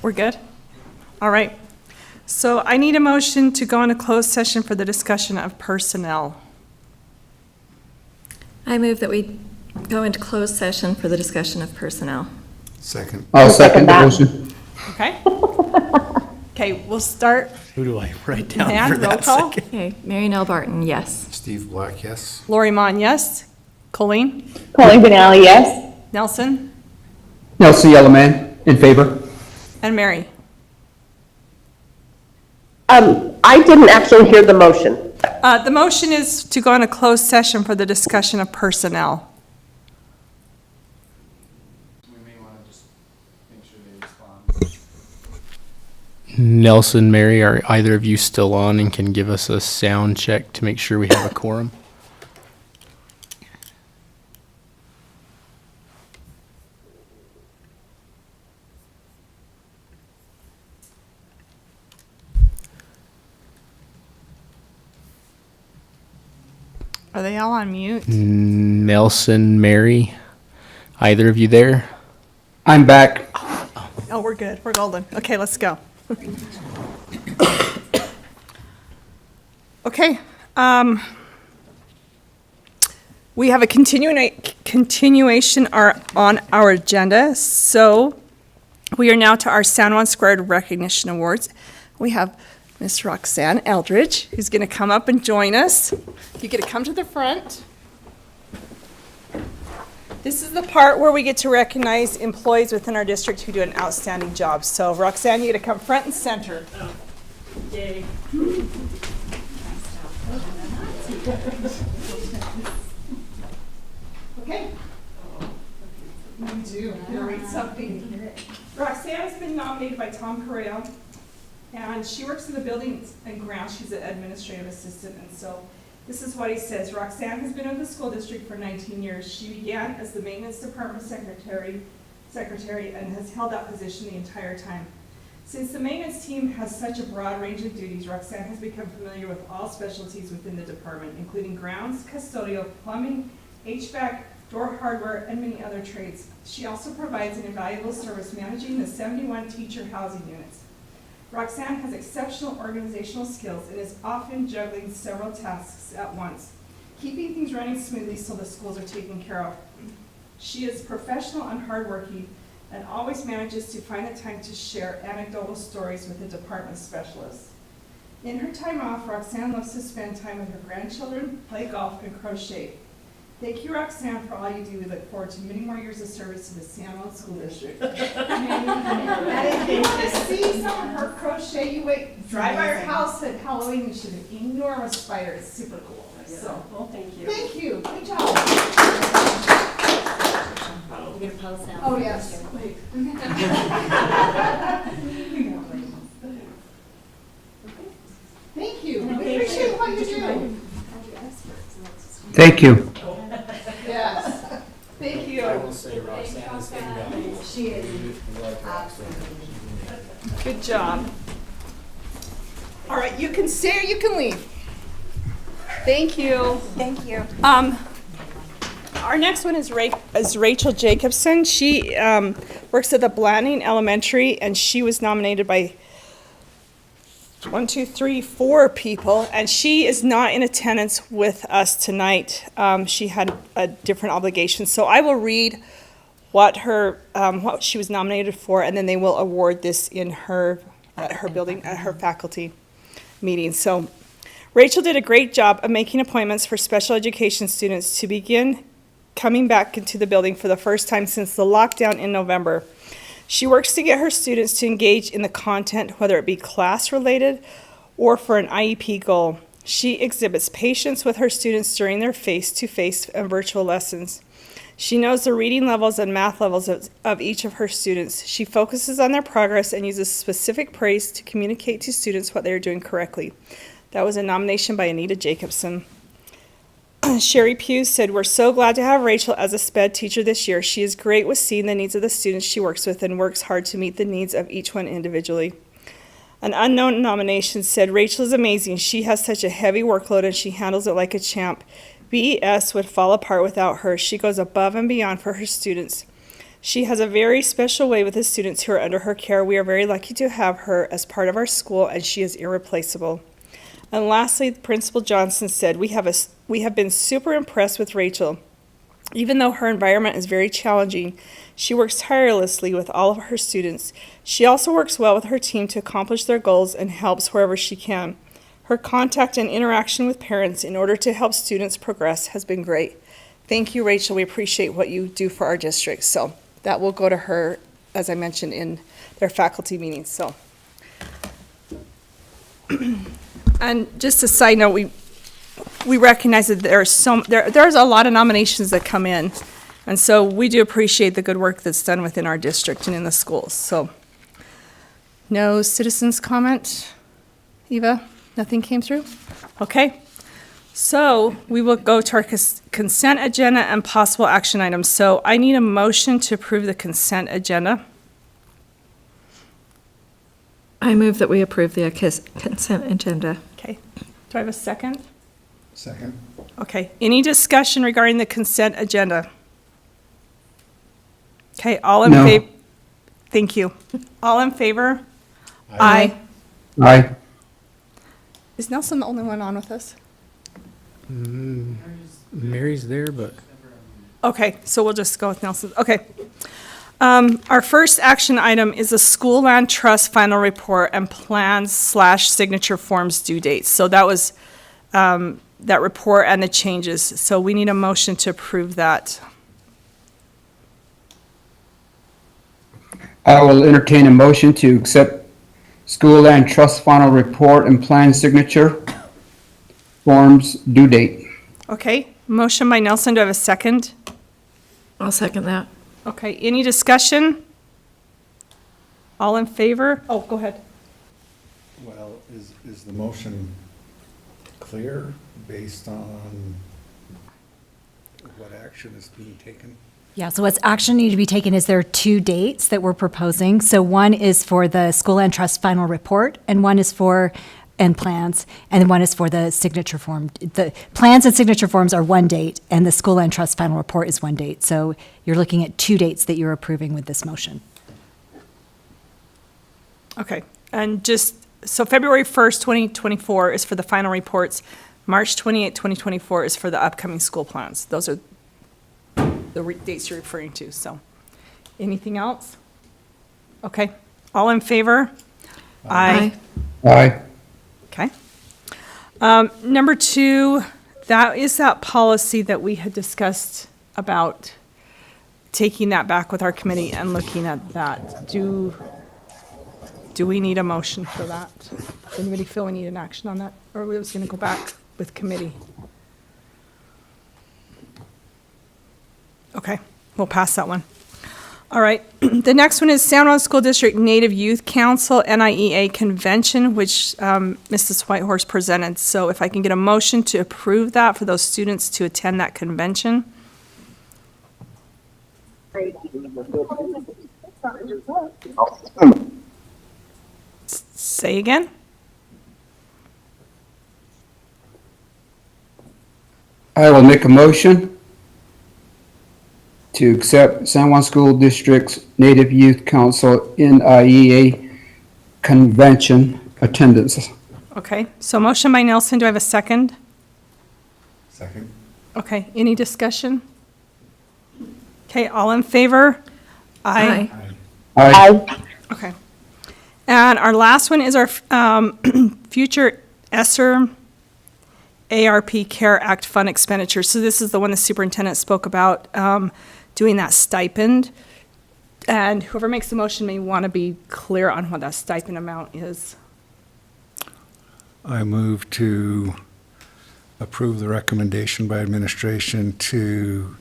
Speaker 1: We're good? All right. So I need a motion to go into closed session for the discussion of personnel.
Speaker 4: I move that we go into closed session for the discussion of personnel.
Speaker 3: Second.
Speaker 5: I'll second the
Speaker 9: that.
Speaker 5: motion.
Speaker 1: Okay? Okay, we'll start.
Speaker 12: Who do I write down
Speaker 1: Nan,
Speaker 12: for
Speaker 1: roll
Speaker 12: that
Speaker 1: call.
Speaker 12: second?
Speaker 4: Okay, Mary Nell Barton, yes.
Speaker 3: Steve Black, yes.
Speaker 1: Lori Mon, yes. Colleen?
Speaker 9: Colleen Benally, yes?
Speaker 1: Nelson?
Speaker 5: Nelson Yellowman, in favor.
Speaker 1: And Mary?
Speaker 9: I didn't actually hear the motion.
Speaker 1: The motion is to go into closed session for the discussion of personnel.
Speaker 2: We may want to just make sure they respond.
Speaker 12: Nelson, Mary, are either of you still on and can give us a sound check to make sure we have a quorum?
Speaker 1: Are they all on mute?
Speaker 12: Nelson, Mary, either of you there?
Speaker 5: I'm back.
Speaker 1: Oh, we're good. We're golden. Okay, let's go. Okay. We have a continuation on our agenda. So we are now to our San Juan Squared Recognition Awards. We have Miss Roxanne Eldridge, who's going to come up and join us. You get to come to the front. This is the part where we get to recognize employees within our district who do an outstanding job. So Roxanne, you get to come front and center.
Speaker 8: Yay.
Speaker 1: Okay. You do. You're gonna read something. Roxanne has been nominated by Tom Correa, and she works in the buildings and grounds. She's an administrative assistant, and so this is what he says. Roxanne has been in the school district for 19 years. She began as the maintenance department secretary and has held that position the entire time. Since the maintenance team has such a broad range of duties, Roxanne has become familiar with all specialties within the department, including grounds, custodial, plumbing, HVAC, door hardware, and many other trades. She also provides an invaluable service managing the 71 teacher housing units. Roxanne has exceptional organizational skills and is often juggling several tasks at once, keeping things running smoothly so the schools are taken care of. She is professional and hardworking and always manages to find the time to share anecdotal stories with the department specialists. In her time off, Roxanne loves to spend time with her grandchildren, play golf, and crochet. Thank you, Roxanne, for all you do. We look forward to many more years of service to the San Juan School District. And if you want to see some of her crochet, you wait, drive by her house at Halloween, and she has an enormous spider. It's super cool. So,
Speaker 8: Well, thank you.
Speaker 1: thank you. Good job.
Speaker 15: We're gonna post that.
Speaker 1: Oh, yes. Wait. Thank you. We appreciate what you do.
Speaker 5: Thank you.
Speaker 1: Yes. Thank you.
Speaker 2: I will say Roxanne is invaluable.
Speaker 15: She is.
Speaker 1: Good job. All right, you can stay or you can leave. Thank you.
Speaker 6: Thank you.
Speaker 1: Our next one is Rachel Jacobson. She works at the Blanding Elementary, and she was nominated by 4 people, and she is not in attendance with us tonight. She had a different obligation, so I will read what she was nominated for, and then they will award this at her building, at her faculty meeting. So Rachel did a great job of making appointments for special education students to begin coming back into the building for the first time since the lockdown in November. She works to get her students to engage in the content, whether it be class-related or for an IEP goal. She exhibits patience with her students during their face-to-face and virtual lessons. She knows the reading levels and math levels of each of her students. She focuses on their progress and uses specific praise to communicate to students what they are doing correctly. That was a nomination by Anita Jacobson. Sherry Pugh said, "We're so glad to have Rachel as a SPED teacher this year. She is great with seeing the needs of the students she works with and works hard to meet the needs of each one individually." An unknown nomination said, "Rachel is amazing. She has such a heavy workload and she handles it like a champ. BES would fall apart without her. She goes above and beyond for her students. She has a very special way with the students who are under her care. We are very lucky to have her as part of our school, and she is irreplaceable. And lastly, Principal Johnson said, we have been super impressed with Rachel. Even though her environment is very challenging, she works tirelessly with all of her students. She also works well with her team to accomplish their goals and helps wherever she can. Her contact and interaction with parents in order to help students progress has been great. Thank you, Rachel. We appreciate what you do for our district. So that will go to her, as I mentioned, in their faculty meetings. So, and just a side note, we recognize that there's a lot of nominations that come in, and so we do appreciate the good work that's done within our district and in the schools. So, no citizens' comment, Eva? Nothing came through? Okay. So we will go to our consent agenda and possible action items. So I need a motion to approve the consent agenda.
Speaker 4: I move that we approve the consent agenda.
Speaker 1: Okay. Do I have a second?
Speaker 3: Second.
Speaker 1: Okay. Any discussion regarding the consent agenda? Okay. All in
Speaker 5: No.
Speaker 1: favor? Thank you. All in favor? Aye.
Speaker 5: Aye.
Speaker 1: Is Nelson the only one on with us?
Speaker 12: Mary's there, but
Speaker 1: Okay, so we'll just go with Nelson. Okay. Our first action item is the School Land Trust final report and plans/signature forms due dates. So that was that report and the changes. So we need a motion to approve that.
Speaker 5: I will entertain a motion to accept School Land Trust final report and plan signature forms due date.
Speaker 1: Okay, motion by Nelson. Do I have a second?
Speaker 4: I'll second that.
Speaker 1: Okay, any discussion? All in favor? Oh, go ahead.
Speaker 3: Well, is the motion clear based on what action is being taken?
Speaker 6: Yeah, so what's action need to be taken is there are two dates that we're proposing. So one is for the School Land Trust final report, and one is for, and plans, and one is for the signature form. The plans and signature forms are one date, and the School Land Trust final report is one date. So you're looking at two dates that you're approving with this motion.
Speaker 1: Okay, and just, so February 1st, 2024 is for the final reports. March 28th, 2024 is for the upcoming school plans. Those are the dates you're referring to, so. Anything else? Okay, all in favor? Aye.
Speaker 5: Aye.
Speaker 1: Okay. Number two, that is that policy that we had discussed about taking that back with our committee and looking at that. Do we need a motion for that? Anybody feel we need an action on that? Or are we just gonna go back with committee? Okay, we'll pass that one. All right, the next one is San Juan School District Native Youth Council NIEA Convention, which Mrs. Whitehorse presented. So if I can get a motion to approve that for those students to attend that convention. Say again?
Speaker 5: I will make a motion to accept San Juan School District's Native Youth Council NIEA Convention attendance.
Speaker 1: Okay, so motion by Nelson, do I have a second?
Speaker 3: Second.
Speaker 1: Okay, any discussion? Okay, all in favor? Aye.
Speaker 5: Aye.
Speaker 1: Okay. And our last one is our future ESSER ARP CARE Act fund expenditure. So this is the one the superintendent spoke about, doing that stipend. And whoever makes the motion may want to be clear on what that stipend amount is.
Speaker 3: I move to approve the recommendation by administration to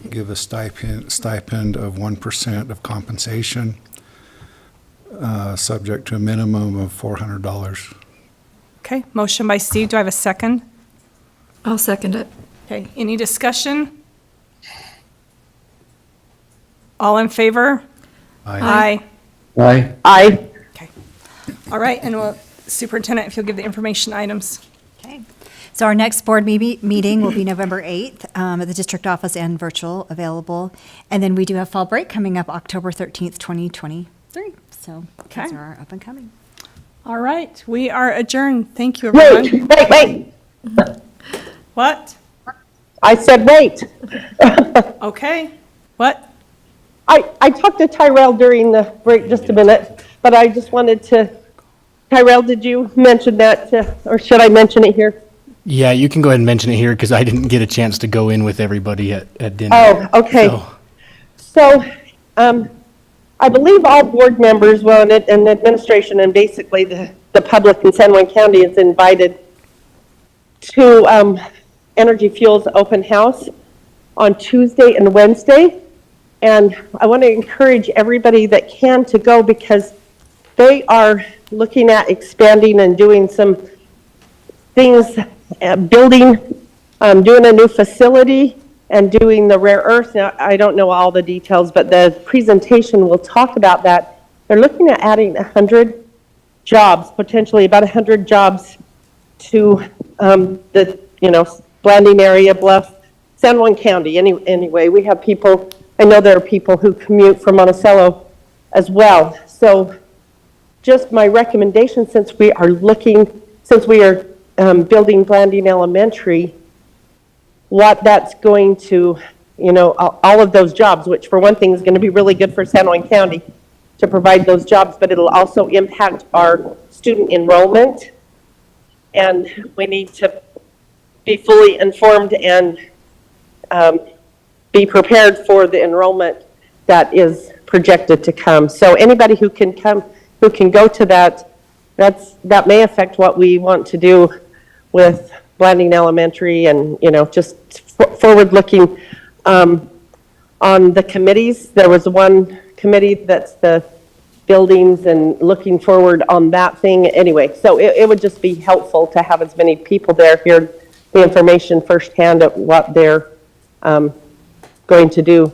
Speaker 3: give a stipend of 1% of compensation, subject to a minimum of $400.
Speaker 1: Okay, motion by Steve. Do I have a second?
Speaker 4: I'll second it.
Speaker 1: Okay, any discussion? All in favor?
Speaker 3: Aye.
Speaker 1: Aye.
Speaker 5: Aye.
Speaker 1: Okay. All right, and Superintendent, if you'll give the information items.
Speaker 6: Okay. So our next board meeting will be November 8th at the district office and virtual available. And then we do have fall break coming up October 13th, 2023. So those
Speaker 1: Okay.
Speaker 6: are up and coming.
Speaker 1: All right, we are adjourned. Thank you, everyone.
Speaker 9: Wait.
Speaker 1: What?
Speaker 9: I said wait.
Speaker 1: Okay, what?
Speaker 9: I talked to Tyrell during the break, just a minute, but I just wanted to, Tyrell, did you mention that, or should I mention it here?
Speaker 12: Yeah, you can go ahead and mention it here because I didn't get a chance to go in with everybody at dinner.
Speaker 9: Oh, okay. So, I believe all board members, well, and administration, and basically the public in San Juan County is invited to Energy Fuels Open House on Tuesday and Wednesday. And I want to encourage everybody that can to go because they are looking at expanding and doing some things, building, doing a new facility and doing the rare earth. Now, I don't know all the details, but the presentation will talk about that. They're looking at adding 100 jobs, potentially about 100 jobs to the, Blanding area, Bluff, San Juan County. Anyway, we have people, I know there are people who commute from Monticello as well. So just my recommendation, since we are building Blanding Elementary, what that's going to, all of those jobs, which for one thing is going to be really good for San Juan County to provide those jobs, but it'll also impact our student enrollment. And we need to be fully informed and be prepared for the enrollment that is projected to come. So anybody who can come, who can go to that, that may affect what we want to do with Blanding Elementary and, just forward-looking. On the committees, there was one committee that's the buildings and looking forward on that thing. Anyway, so it would just be helpful to have as many people there hear the information firsthand of what they're going to do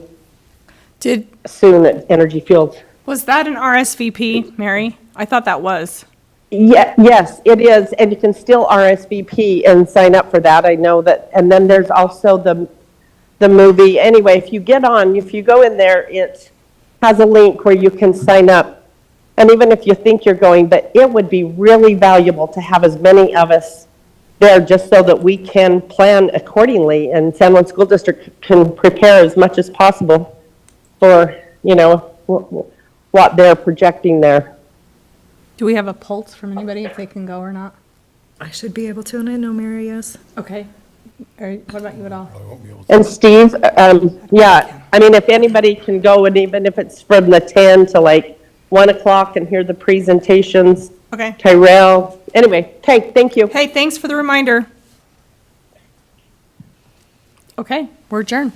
Speaker 9: soon at Energy Fields.
Speaker 1: Was that an RSVP, Mary? I thought that was.
Speaker 9: Yeah, yes, it is, and you can still RSVP and sign up for that. I know that, and then there's also the movie. Anyway, if you go in there, it has a link where you can sign up. And even if you think you're going, but it would be really valuable to have as many of us there just so that we can plan accordingly and San Juan School District can prepare as much as possible for, what they're projecting there.
Speaker 1: Do we have a pulse from anybody if they can go or not?
Speaker 4: I should be able to, and I know Mary is.
Speaker 1: Okay. All right, what about you at all?
Speaker 9: And Steve, yeah, I mean, if anybody can go, and even if it's from the 10 to like 1 o'clock and hear the presentations.
Speaker 1: Okay.
Speaker 9: Tyrell, anyway, okay, thank you.
Speaker 1: Hey, thanks for the reminder. Okay, we're adjourned.